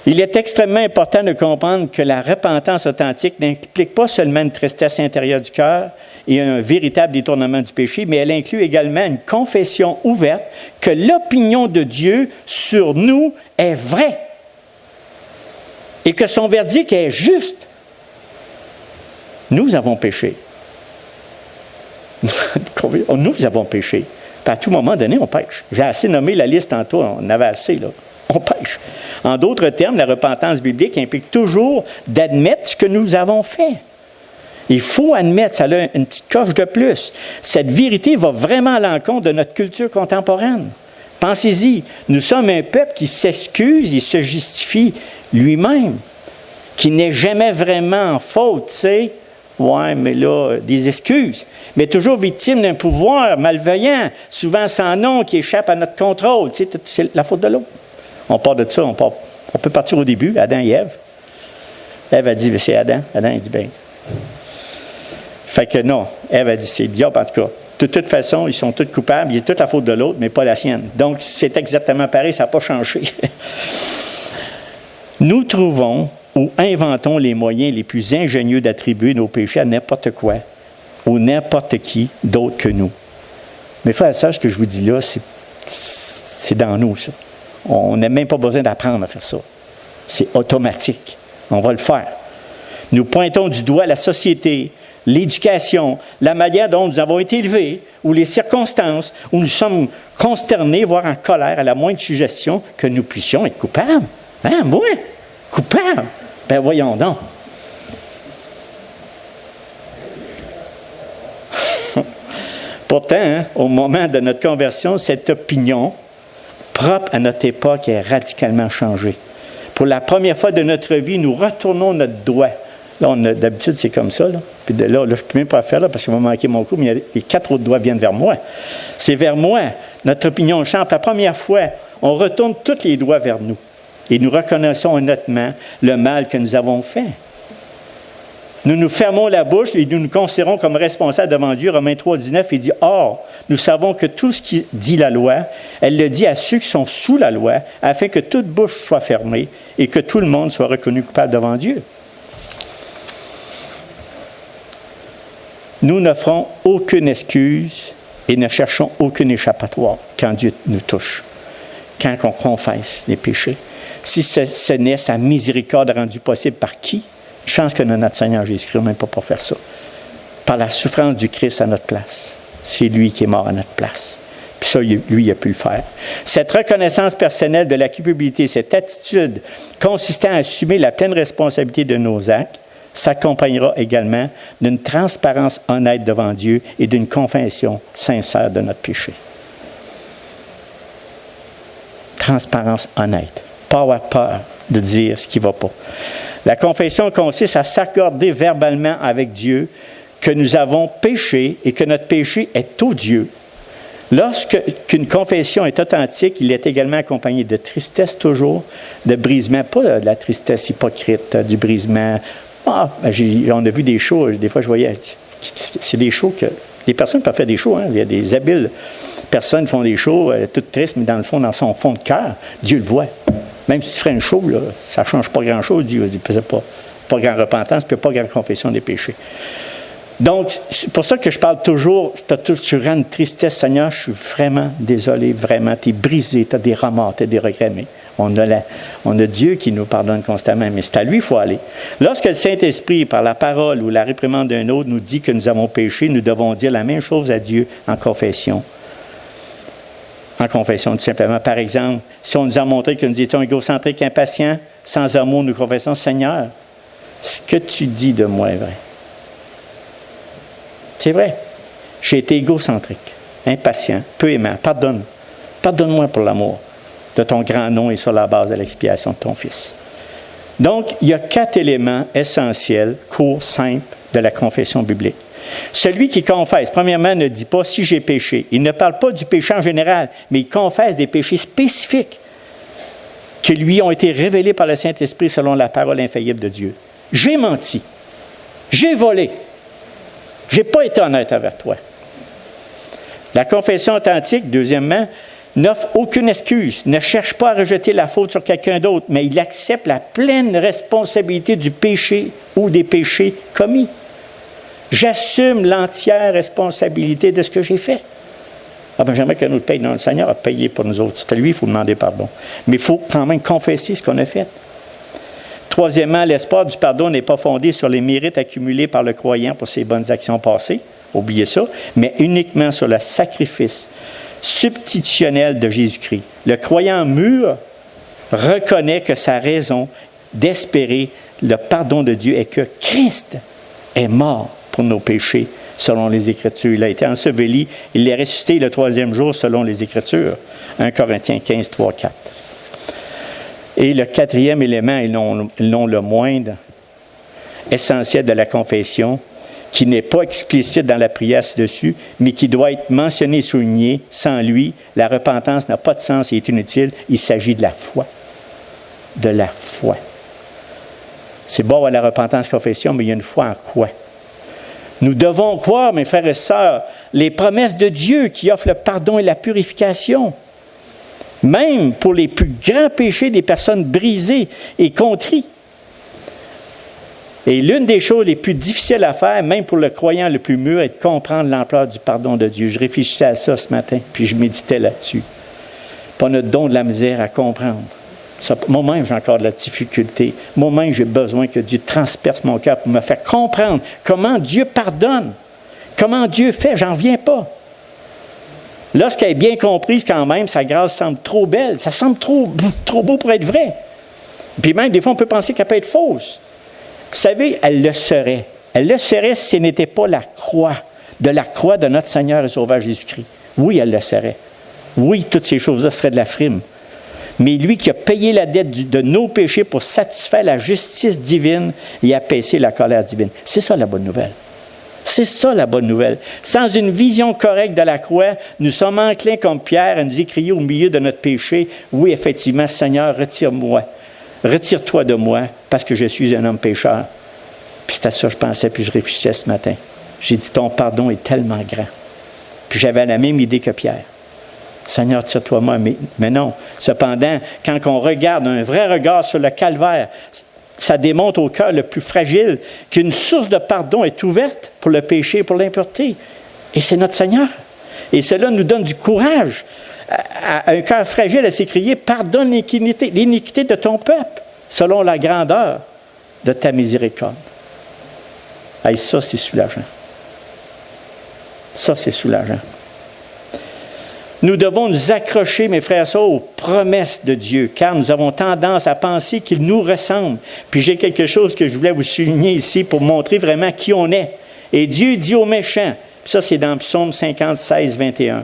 Il est extrêmement important de comprendre que la repentance authentique n'implique pas seulement une tristesse intérieure du cœur et un véritable détournement du péché, mais elle inclut également une confession ouverte que l'opinion de Dieu sur nous est vraie et que son verdict est juste. Nous avons péché. Nous avons péché. Puis à tout moment donné, on pêche. J'ai assez nommé la liste tantôt, on avait assez, là. On pêche. En d'autres termes, la repentance biblique implique toujours d'admettre ce que nous avons fait. Il faut admettre, ça a une petite coche de plus. Cette vérité va vraiment à l'encontre de notre culture contemporaine. Pensez-y, nous sommes un peuple qui s'excuse et se justifie lui-même, qui n'est jamais vraiment en faute, tu sais. Ouais, mais là, des excuses. Mais toujours victime d'un pouvoir malveillant, souvent sans nom, qui échappe à notre contrôle. Tu sais, c'est la faute de l'autre. On part de ça, on peut partir au début, Adam et Ève. Ève a dit, c'est Adam. Adam, il dit, bien. Fait que non, Ève a dit, c'est le diable, en tout cas. De toute façon, ils sont tous coupables. Il y a toute la faute de l'autre, mais pas la sienne. Donc, c'est exactement pareil, ça n'a pas changé. Nous trouvons ou inventons les moyens les plus ingénieux d'attribuer nos péchés à n'importe quoi ou n'importe qui d'autre que nous. Mais frère, ça, ce que je vous dis là, c'est dans nous, ça. On n'a même pas besoin d'apprendre à faire ça. C'est automatique. On va le faire. Nous pointons du doigt la société, l'éducation, la manière dont nous avons été élevés, ou les circonstances où nous sommes consternés, voire en colère à la moindre suggestion que nous puissions être coupables. Hein, moi? Coupable? Ben voyons donc. Pourtant, hein, au moment de notre conversion, cette opinion propre à notre époque est radicalement changée. Pour la première fois de notre vie, nous retournons notre doigt. Là, d'habitude, c'est comme ça. Là. Puis là, je ne peux même pas faire là parce qu'il m'a manqué mon coup, mais les 4 autres doigts viennent vers moi. C'est vers moi. Notre opinion change. La première fois, on retourne tous les doigts vers nous. Et nous reconnaissons honnêtement le mal que nous avons fait. Nous nous fermons la bouche et nous nous considérons comme responsables devant Dieu. Romains 3, 19, il dit « Or, nous savons que tout ce qui dit la loi, elle le dit à ceux qui sont sous la loi, afin que toute bouche soit fermée et que tout le monde soit reconnu coupable devant Dieu. » Nous n'offrons aucune excuse et ne cherchons aucune échappatoire quand Dieu nous touche, quand on confesse les péchés. Si ce n'est sa miséricorde rendue possible par qui? Une chance que notre Seigneur Jésus-Christ n'a même pas pour faire ça. Par la souffrance du Christ à notre place. C'est lui qui est mort à notre place. Puis ça, lui, il a pu le faire. Cette reconnaissance personnelle de la culpabilité, cette attitude consistant à assumer la pleine responsabilité de nos actes, s'accompagnera également d'une transparence honnête devant Dieu et d'une confession sincère de notre péché. Transparence honnête. Pas avoir peur de dire ce qui ne va pas. La confession consiste à s'accorder verbalement avec Dieu que nous avons péché et que notre péché est odieux. Lorsqu'une confession est authentique, il est également accompagné de tristesse toujours, de brisement, pas de la tristesse hypocrite, du brisement. On a vu des shows, des fois je voyais, c'est des shows que les personnes peuvent faire des shows, hein, il y a des habiles personnes qui font des shows, toutes tristes, mais dans le fond, dans son fond de cœur, Dieu le voit. Même si tu ferais une show, là, ça ne change pas grand-chose, Dieu dit, pas grand repentance, puis pas grande confession des péchés. Donc, c'est pour ça que je parle toujours, tu rends une tristesse, Seigneur, je suis vraiment désolé, vraiment, tu es brisé, tu as des remords, tu as des regrets, mais on a Dieu qui nous pardonne constamment, mais c'est à lui qu'il faut aller. Lorsque le Saint-Esprit, par la parole ou la réprimande d'un autre, nous dit que nous avons péché, nous devons dire la même chose à Dieu en confession. En confession, tout simplement. Par exemple, si on nous a montré que nous étions égocentriques, impatients, sans amour, nous confessons, Seigneur, ce que tu dis de moi est vrai. C'est vrai. J'ai été égocentrique, impatient, peu aimant. Pardonne. Pardonne-moi pour l'amour de ton grand nom et sur la base de l'expiation de ton Fils. Donc, il y a 4 éléments essentiels, courts, simples, de la confession biblique. Celui qui confesse, premièrement, ne dit pas « si j'ai péché ». Il ne parle pas du péché en général, mais il confesse des péchés spécifiques qui lui ont été révélés par le Saint-Esprit selon la parole infaillible de Dieu. J'ai menti. J'ai volé. Je n'ai pas été honnête avec toi. La confession authentique, deuxièmement, n'offre aucune excuse, ne cherche pas à rejeter la faute sur quelqu'un d'autre, mais il accepte la pleine responsabilité du péché ou des péchés commis. J'assume l'entière responsabilité de ce que j'ai fait. J'aimerais que nous le paye dans le Seigneur à payer pour nous autres. C'est à lui, il faut demander pardon. Mais il faut quand même confesser ce qu'on a fait. Troisièmement, l'espoir du pardon n'est pas fondé sur les mérites accumulés par le croyant pour ses bonnes actions passées, oubliez ça, mais uniquement sur le sacrifice substitutionnel de Jésus-Christ. Le croyant mûr reconnaît que sa raison d'espérer le pardon de Dieu est que Christ est mort pour nos péchés, selon les Écritures. Il a été enseveli, il est ressuscité le 3e jour, selon les Écritures. 1 Corinthiens 15, 3, 4. Et le 4e élément, et non le moindre, essentiel de la confession, qui n'est pas explicite dans la prière ci-dessus, mais qui doit être mentionné et souligné. Sans lui, la repentance n'a pas de sens et est inutile. Il s'agit de la foi. De la foi. C'est beau à la repentance confession, mais il y a une foi en quoi? Nous devons croire, mes frères et sœurs, les promesses de Dieu qui offrent le pardon et la purification. Même pour les plus grands péchés des personnes brisées et contrites. Et l'une des choses les plus difficiles à faire, même pour le croyant le plus mûr, est de comprendre l'ampleur du pardon de Dieu. Je réfléchissais à ça ce matin, puis je méditais là-dessus. Pas notre don de la misère à comprendre. Ça, moi-même, j'ai encore de la difficulté. Moi-même, j'ai besoin que Dieu transperce mon cœur pour me faire comprendre comment Dieu pardonne. Comment Dieu fait, j'en reviens pas. Lorsqu'elle est bien comprise quand même, sa grâce semble trop belle. Ça semble trop beau pour être vrai. Puis même, des fois, on peut penser qu'elle peut être fausse. Vous savez, elle le serait. Elle le serait si ce n'était pas la croix de notre Seigneur et Sauveur Jésus-Christ. Oui, elle le serait. Oui, toutes ces choses-là seraient de la frime. Mais lui qui a payé la dette de nos péchés pour satisfaire la justice divine et apaiser la colère divine. C'est ça la bonne nouvelle. C'est ça la bonne nouvelle. Sans une vision correcte de la croix, nous sommes enclins comme Pierre à nous écrier au milieu de notre péché, oui, effectivement, Seigneur, retire-moi. Retire-toi de moi parce que je suis un homme pécheur. Puis c'est à ça que je pensais, puis je réfléchissais ce matin. J'ai dit, ton pardon est tellement grand. Puis j'avais la même idée que Pierre. Seigneur, tire-toi moi. Mais non. Cependant, quand on regarde un vrai regard sur le calvaire, ça démontre au cœur le plus fragile qu'une source de pardon est ouverte pour le péché et pour l'impureté. Et c'est notre Seigneur. Et cela nous donne du courage à un cœur fragile à s'écrier, pardonne l'iniquité de ton peuple selon la grandeur de ta miséricorde. Et ça, c'est soulageant. Ça, c'est soulageant. Nous devons nous accrocher, mes frères et sœurs, aux promesses de Dieu, car nous avons tendance à penser qu'il nous ressemble. Puis j'ai quelque chose que je voulais vous souligner ici pour montrer vraiment qui on est. Et Dieu dit aux méchants, ça c'est dans Psaume 50, 16, 21.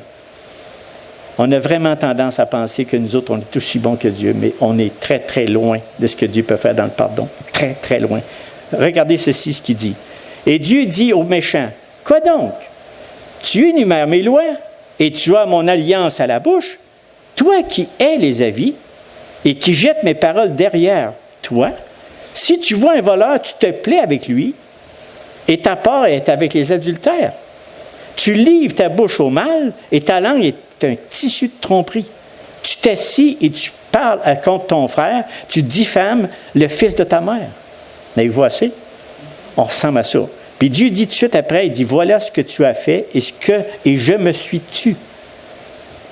On a vraiment tendance à penser que nous autres, on est aussi bons que Dieu, mais on est très, très loin de ce que Dieu peut faire dans le pardon. Très, très loin. Regardez ceci, ce qu'il dit. Et Dieu dit aux méchants, « Quoi donc? Tu énumères mes lois et tu as mon alliance à la bouche, toi qui hais les avis et qui jettes mes paroles derrière toi, si tu vois un voleur, tu te plais avec lui et ta part est avec les adultères. Tu livres ta bouche au mal et ta langue est un tissu de tromperie. Tu t'assis et tu parles contre ton frère, tu diffames le fils de ta mère. » Mais voici, on ressemble à ça. Puis Dieu dit tout de suite après, il dit, voilà ce que tu as fait et je me suis tu.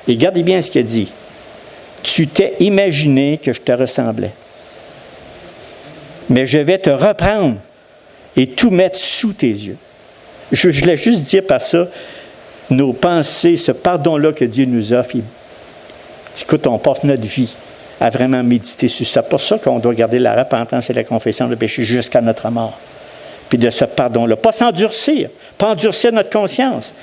Et regardez bien ce qu'il a dit. Tu t'es imaginé que je te ressemblais. Mais je vais te reprendre et tout mettre sous tes yeux. Je voulais juste dire par ça, nos pensées, ce pardon-là que Dieu nous offre, écoute, on passe notre vie à vraiment méditer sur ça. C'est pour ça qu'on doit garder la repentance et la confession de péché jusqu'à notre mort. Puis de ce pardon-là. Pas s'endurcir, pas endurcir notre conscience.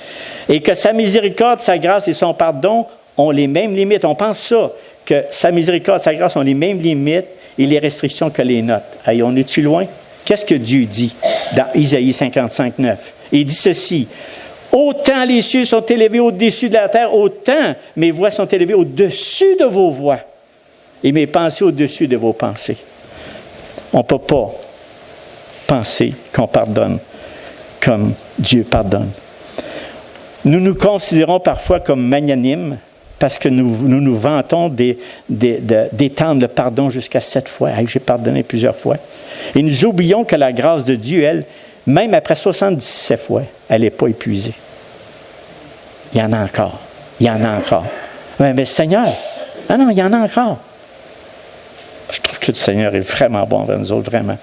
Et que sa miséricorde, sa grâce et son pardon ont les mêmes limites. On pense ça, que sa miséricorde, sa grâce ont les mêmes limites et les restrictions que les nôtres. Allez, on est-tu loin? Qu'est-ce que Dieu dit dans Isaïe 55, 9? Il dit ceci, « Autant les cieux sont élevés au-dessus de la terre, autant mes voix sont élevées au-dessus de vos voix et mes pensées au-dessus de vos pensées. » On ne peut pas penser qu'on pardonne comme Dieu pardonne. Nous nous considérons parfois comme magnanimes parce que nous vantons d'étendre le pardon jusqu'à 7 fois. Hey, j'ai pardonné plusieurs fois. Et nous oublions que la grâce de Dieu, elle, même après 77 fois, elle n'est pas épuisée. Il y en a encore. Il y en a encore. Mais Seigneur, non, il y en a encore. Je trouve que le Seigneur est vraiment bon envers nous autres, vraiment.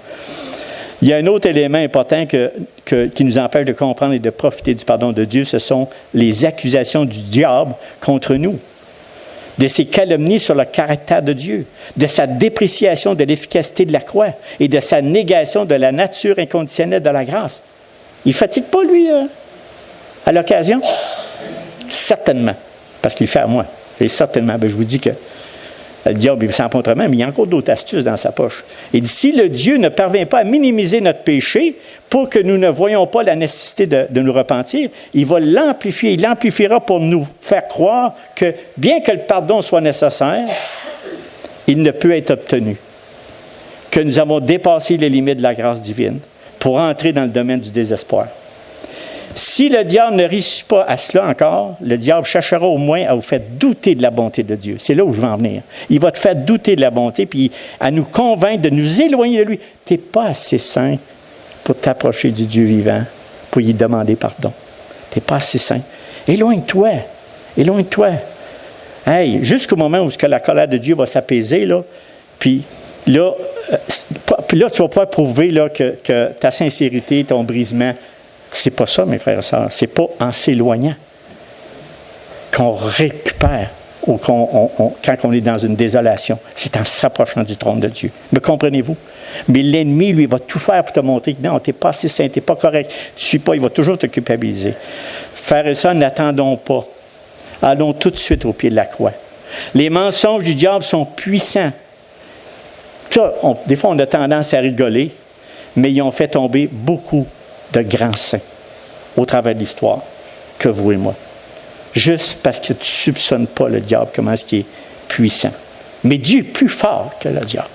Il y a un autre élément important qui nous empêche de comprendre et de profiter du pardon de Dieu, ce sont les accusations du diable contre nous, de ses calomnies sur le caractère de Dieu, de sa dépréciation de l'efficacité de la croix et de sa négation de la nature inconditionnelle de la grâce. Il ne fatigue pas, lui, à l'occasion? Certainement, parce qu'il le fait à moi. Et certainement, je vous dis que le diable, il s'en prend autrement, mais il y a encore d'autres astuces dans sa poche. Il dit, si le Dieu ne parvient pas à minimiser notre péché pour que nous ne voyions pas la nécessité de nous repentir, il va l'amplifier. Il l'amplifiera pour nous faire croire que, bien que le pardon soit nécessaire, il ne peut être obtenu. Que nous avons dépassé les limites de la grâce divine pour entrer dans le domaine du désespoir. Si le diable ne réussit pas à cela encore, le diable cherchera au moins à vous faire douter de la bonté de Dieu. C'est là où je veux en venir. Il va te faire douter de la bonté, puis à nous convaincre de nous éloigner de lui. Tu n'es pas assez saint pour t'approcher du Dieu vivant, pour lui demander pardon. Tu n'es pas assez saint. Éloigne-toi. Éloigne-toi. Hey, jusqu'au moment où la colère de Dieu va s'apaiser, là, puis là, tu vas pouvoir prouver là, que ta sincérité, ton brisement, c'est pas ça, mes frères et sœurs. C'est pas en s'éloignant qu'on récupère ou quand on est dans une désolation. C'est en s'approchant du trône de Dieu. Me comprenez-vous? Mais l'ennemi, lui, va tout faire pour te montrer que non, tu n'es pas assez saint, tu n'es pas correct, tu ne suis pas, il va toujours te culpabiliser. Frères et sœurs, n'attendons pas. Allons tout de suite au pied de la croix. Les mensonges du diable sont puissants. Ça, des fois, on a tendance à rigoler, mais ils ont fait tomber beaucoup de grands saints au travers de l'histoire, que vous et moi. Juste parce que tu ne soupçonnes pas le diable, comment est-ce qu'il est puissant. Mais Dieu est plus fort que le diable.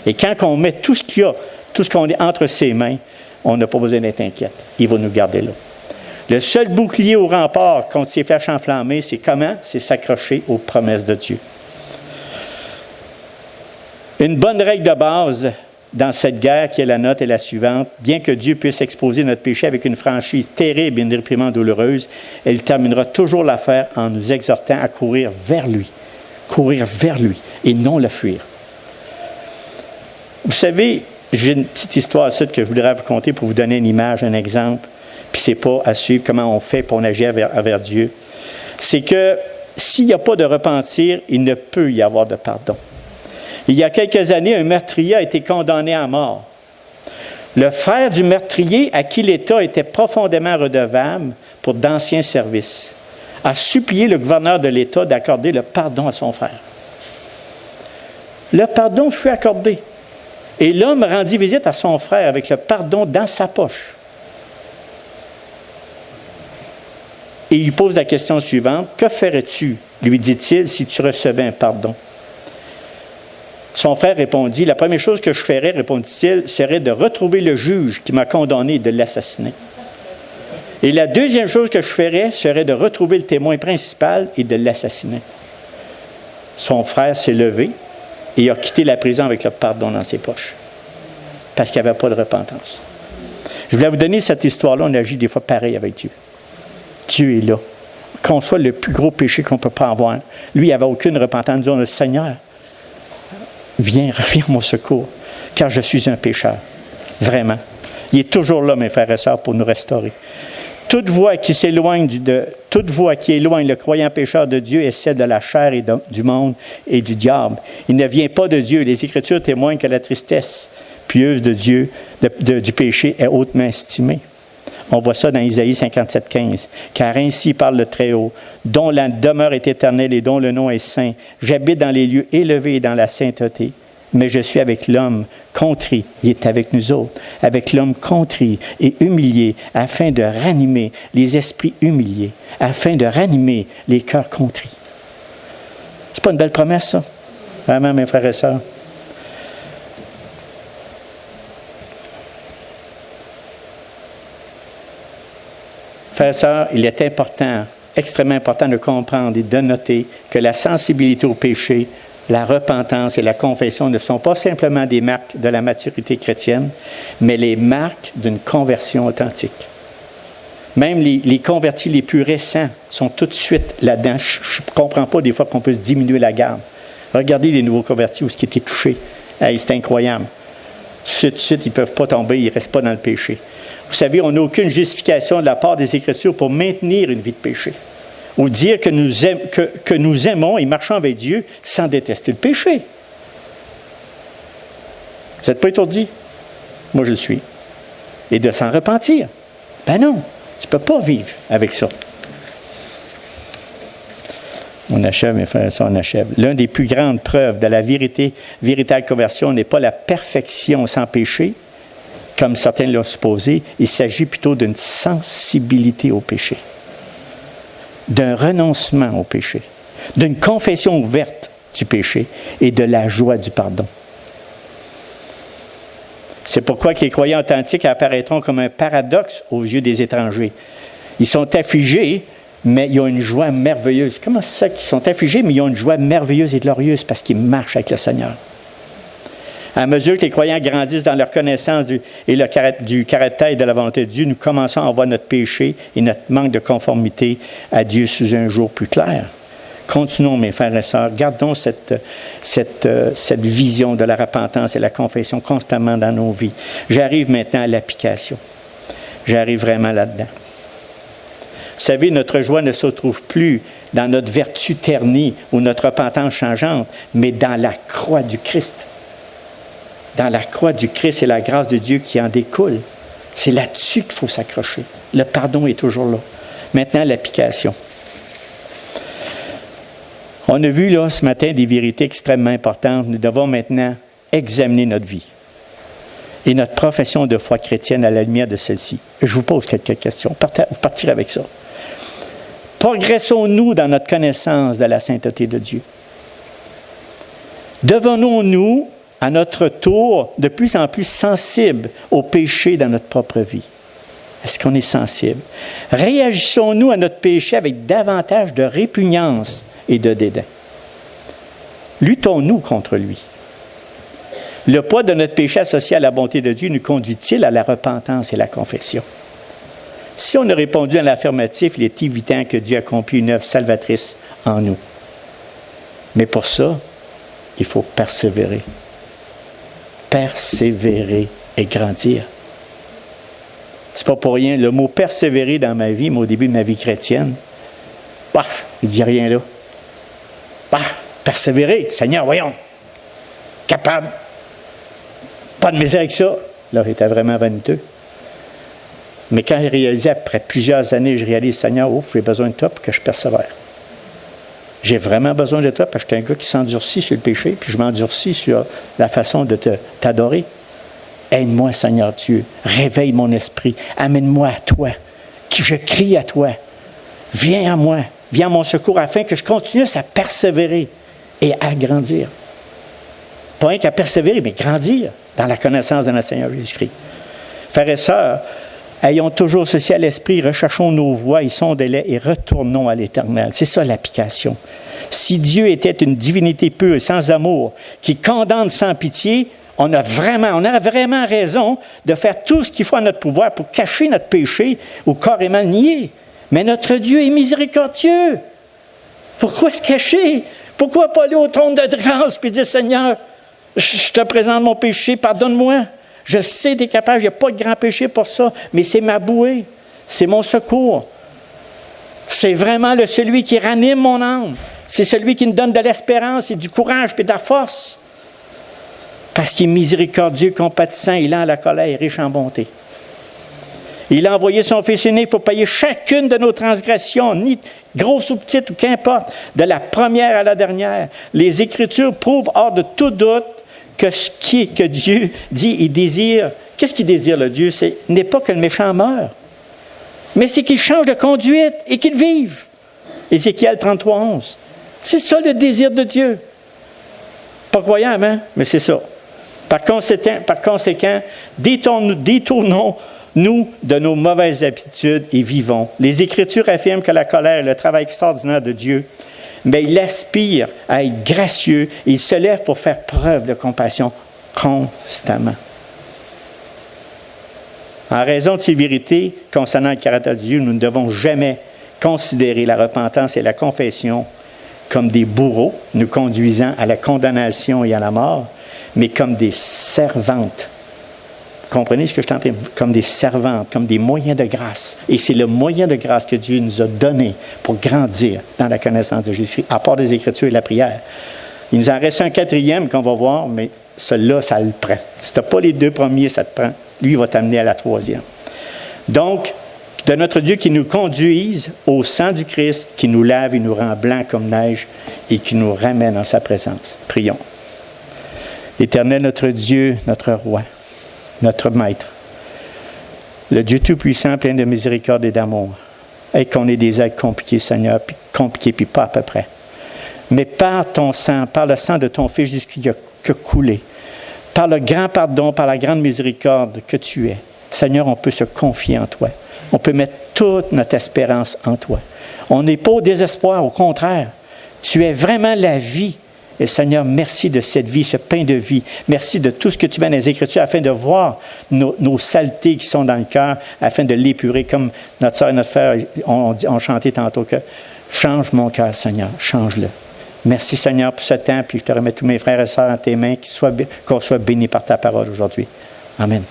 Et quand on met tout ce qu'il y a, tout ce qu'on est entre ses mains, on n'a pas besoin d'être inquiète. Il va nous garder là. Le seul bouclier au rempart contre ces flèches enflammées, c'est comment? C'est s'accrocher aux promesses de Dieu. Une bonne règle de base dans cette guerre qui est la nôtre est la suivante. Bien que Dieu puisse exposer notre péché avec une franchise terrible et une réprimande douloureuse, elle terminera toujours l'affaire en nous exhortant à courir vers lui et non le fuir. Vous savez, j'ai une petite histoire ici que je voudrais vous conter pour vous donner une image, un exemple, puis c'est pas à suivre comment on fait pour agir envers Dieu. C'est que s'il n'y a pas de repentir, il ne peut y avoir de pardon. Il y a quelques années, un meurtrier a été condamné à mort. Le frère du meurtrier, à qui l'État était profondément redevable pour d'anciens services, a supplié le gouverneur de l'État d'accorder le pardon à son frère. Le pardon fut accordé. Et l'homme rendit visite à son frère avec le pardon dans sa poche. Et il pose la question suivante. « Que ferais-tu, lui dit-il, si tu recevais un pardon? » Son frère répondit, « La première chose que je ferais, répondit-il, serait de retrouver le juge qui m'a condamné et de l'assassiner. Et la deuxième chose que je ferais serait de retrouver le témoin principal et de l'assassiner. » Son frère s'est levé et a quitté la prison avec le pardon dans ses poches, parce qu'il n'y avait pas de repentance. Je voulais vous donner cette histoire-là, on agit des fois pareil avec Dieu. Dieu est là. Qu'on soit le plus gros péché qu'on ne peut pas avoir. Lui, il n'avait aucune repentance. Disons, le Seigneur, viens à mon secours, car je suis un pécheur. Vraiment. Il est toujours là, mes frères et sœurs, pour nous restaurer. Toute voix qui éloigne le croyant pécheur de Dieu est celle de la chair et du monde et du diable. Il ne vient pas de Dieu. Les Écritures témoignent que la tristesse pieuse de Dieu, du péché, est hautement estimée. On voit ça dans Isaïe 57,15. « Car ainsi parle le Très-Haut, dont la demeure est éternelle et dont le nom est saint. J'habite dans les lieux élevés et dans la sainteté. Mais je suis avec l'homme contrit, il est avec nous autres, avec l'homme contrit et humilié, afin de ranimer les esprits humiliés, afin de ranimer les cœurs contrits. » C'est pas une belle promesse, ça? Vraiment, mes frères et sœurs? Frères et sœurs, il est important, extrêmement important de comprendre et de noter que la sensibilité au péché, la repentance et la confession ne sont pas simplement des marques de la maturité chrétienne, mais les marques d'une conversion authentique. Même les convertis les plus récents sont tout de suite là-dedans. Je ne comprends pas des fois qu'on peut se diminuer la garde. Regardez les nouveaux convertis où ce qui était touché. Hey, c'est incroyable. Tout de suite, ils ne peuvent pas tomber, ils ne restent pas dans le péché. Vous savez, on n'a aucune justification de la part des Écritures pour maintenir une vie de péché. Ou dire que nous aimons et marchons avec Dieu sans détester le péché. Vous n'êtes pas étourdi? Moi, je le suis. Et de s'en repentir. Ben non, tu ne peux pas vivre avec ça. On achève, mes frères et sœurs, on achève. L'une des plus grandes preuves de la véritable conversion n'est pas la perfection sans péché, comme certains l'ont supposé. Il s'agit plutôt d'une sensibilité au péché, d'un renoncement au péché, d'une confession ouverte du péché et de la joie du pardon. C'est pourquoi que les croyants authentiques apparaîtront comme un paradoxe aux yeux des étrangers. Ils sont affligés, mais ils ont une joie merveilleuse. Comment c'est ça qu'ils sont affligés, mais ils ont une joie merveilleuse et glorieuse parce qu'ils marchent avec le Seigneur. À mesure que les croyants grandissent dans leur connaissance du caractère et de la volonté de Dieu, nous commençons à voir notre péché et notre manque de conformité à Dieu sous un jour plus clair. Continuons, mes frères et sœurs, gardons cette vision de la repentance et la confession constamment dans nos vies. J'arrive maintenant à l'application. J'arrive vraiment là-dedans. Vous savez, notre joie ne se trouve plus dans notre vertu ternie ou notre repentance changeante, mais dans la croix du Christ. Dans la croix du Christ et la grâce de Dieu qui en découle. C'est là-dessus qu'il faut s'accrocher. Le pardon est toujours là. Maintenant, l'application. On a vu là ce matin des vérités extrêmement importantes. Nous devons maintenant examiner notre vie et notre profession de foi chrétienne à la lumière de celle-ci. Je vous pose quelques questions. Partir avec ça. Progressons-nous dans notre connaissance de la sainteté de Dieu? Devenons-nous, à notre tour, de plus en plus sensibles au péché dans notre propre vie? Est-ce qu'on est sensible? Réagissons-nous à notre péché avec davantage de répugnance et de dédain? Luttons-nous contre lui? Le poids de notre péché associé à la bonté de Dieu nous conduit-il à la repentance et la confession? Si on a répondu à l'affirmatif, il est évident que Dieu accomplit une œuvre salvatrice en nous. Mais pour ça, il faut persévérer. Persévérer et grandir. C'est pas pour rien. Le mot persévérer dans ma vie, mais au début de ma vie chrétienne, il ne dit rien là. Persévérer, Seigneur, voyons. Capable. Pas de misère avec ça. Là, j'étais vraiment vaniteux. Mais quand j'ai réalisé, après plusieurs années, je réalise, Seigneur, j'ai besoin de toi pour que je persévère. J'ai vraiment besoin de toi parce que je suis un gars qui s'endurcit sur le péché, puis je m'endurcis sur la façon de t'adorer. Aide-moi, Seigneur Dieu. Réveille mon esprit. Amène-moi à toi. Je crie à toi. Viens à moi. Viens à mon secours afin que je continue à persévérer et à grandir. Pas rien qu'à persévérer, mais grandir dans la connaissance de notre Seigneur Jésus-Christ. Frères et sœurs, ayons toujours ceci à l'esprit, recherchons nos voies et sondez-les et retournons à l'Éternel. C'est ça l'application. Si Dieu était une divinité pure, sans amour, qui condamne sans pitié, on a vraiment raison de faire tout ce qu'il faut à notre pouvoir pour cacher notre péché ou carrément le nier. Mais notre Dieu est miséricordieux. Pourquoi se cacher? Pourquoi pas aller au trône de grâce et dire, Seigneur, je te présente mon péché, pardonne-moi. Je sais que tu es capable, il n'y a pas de grand péché pour ça, mais c'est ma bouée, c'est mon secours. C'est vraiment celui qui ranime mon âme. C'est celui qui me donne de l'espérance et du courage et de la force. Parce qu'il est miséricordieux, compatissant, il est lent à la colère, riche en bonté. Il a envoyé son Fils unique pour payer chacune de nos transgressions, ni grosses ou petites, ou qu'importe, de la première à la dernière. Les Écritures prouvent hors de tout doute que Dieu dit et désire. Qu'est-ce qu'il désire, le Dieu? Ce n'est pas que le méchant meure, mais c'est qu'il change de conduite et qu'il vive. Ézéchiel 33:11. C'est ça le désir de Dieu. Pas croyant, hein? Mais c'est ça. Par conséquent, détournons-nous de nos mauvaises habitudes et vivons. Les Écritures affirment que la colère est le travail extraordinaire de Dieu, mais il aspire à être gracieux et il se lève pour faire preuve de compassion constamment. En raison de ces vérités concernant le caractère de Dieu, nous ne devons jamais considérer la repentance et la confession comme des bourreaux nous conduisant à la condamnation et à la mort, mais comme des servantes. Comprenez ce que je suis en train de dire? Comme des servantes, comme des moyens de grâce. Et c'est le moyen de grâce que Dieu nous a donné pour grandir dans la connaissance de Jésus-Christ, à part des Écritures et la prière. Il nous en reste un quatrième qu'on va voir, mais celui-là, ça le prend. Si tu n'as pas les deux premiers, ça te prend. Lui, il va t'amener à la troisième. Donc, de notre Dieu qui nous conduise au sang du Christ, qui nous lave et nous rend blancs comme neige et qui nous ramène en sa présence. Prions. Éternel, notre Dieu, notre Roi, notre Maître, le Dieu Tout-Puissant, plein de miséricorde et d'amour, et qu'on ait des actes compliqués, Seigneur, puis pas à peu près. Mais par ton sang, par le sang de ton Fils Jésus qui a coulé, par le grand pardon, par la grande miséricorde que tu es, Seigneur, on peut se confier en toi. On peut mettre toute notre espérance en toi. On n'est pas au désespoir, au contraire. Tu es vraiment la vie. Et Seigneur, merci de cette vie, ce pain de vie. Merci de tout ce que tu mets dans les Écritures afin de voir nos saletés qui sont dans le cœur, afin de l'épurer, comme notre soeur et notre frère ont chanté tantôt que change mon cœur, Seigneur, change-le. Merci, Seigneur, pour ce temps, puis je te remets tous mes frères et sœurs en tes mains, qu'on soit bénis par ta parole aujourd'hui. Amen.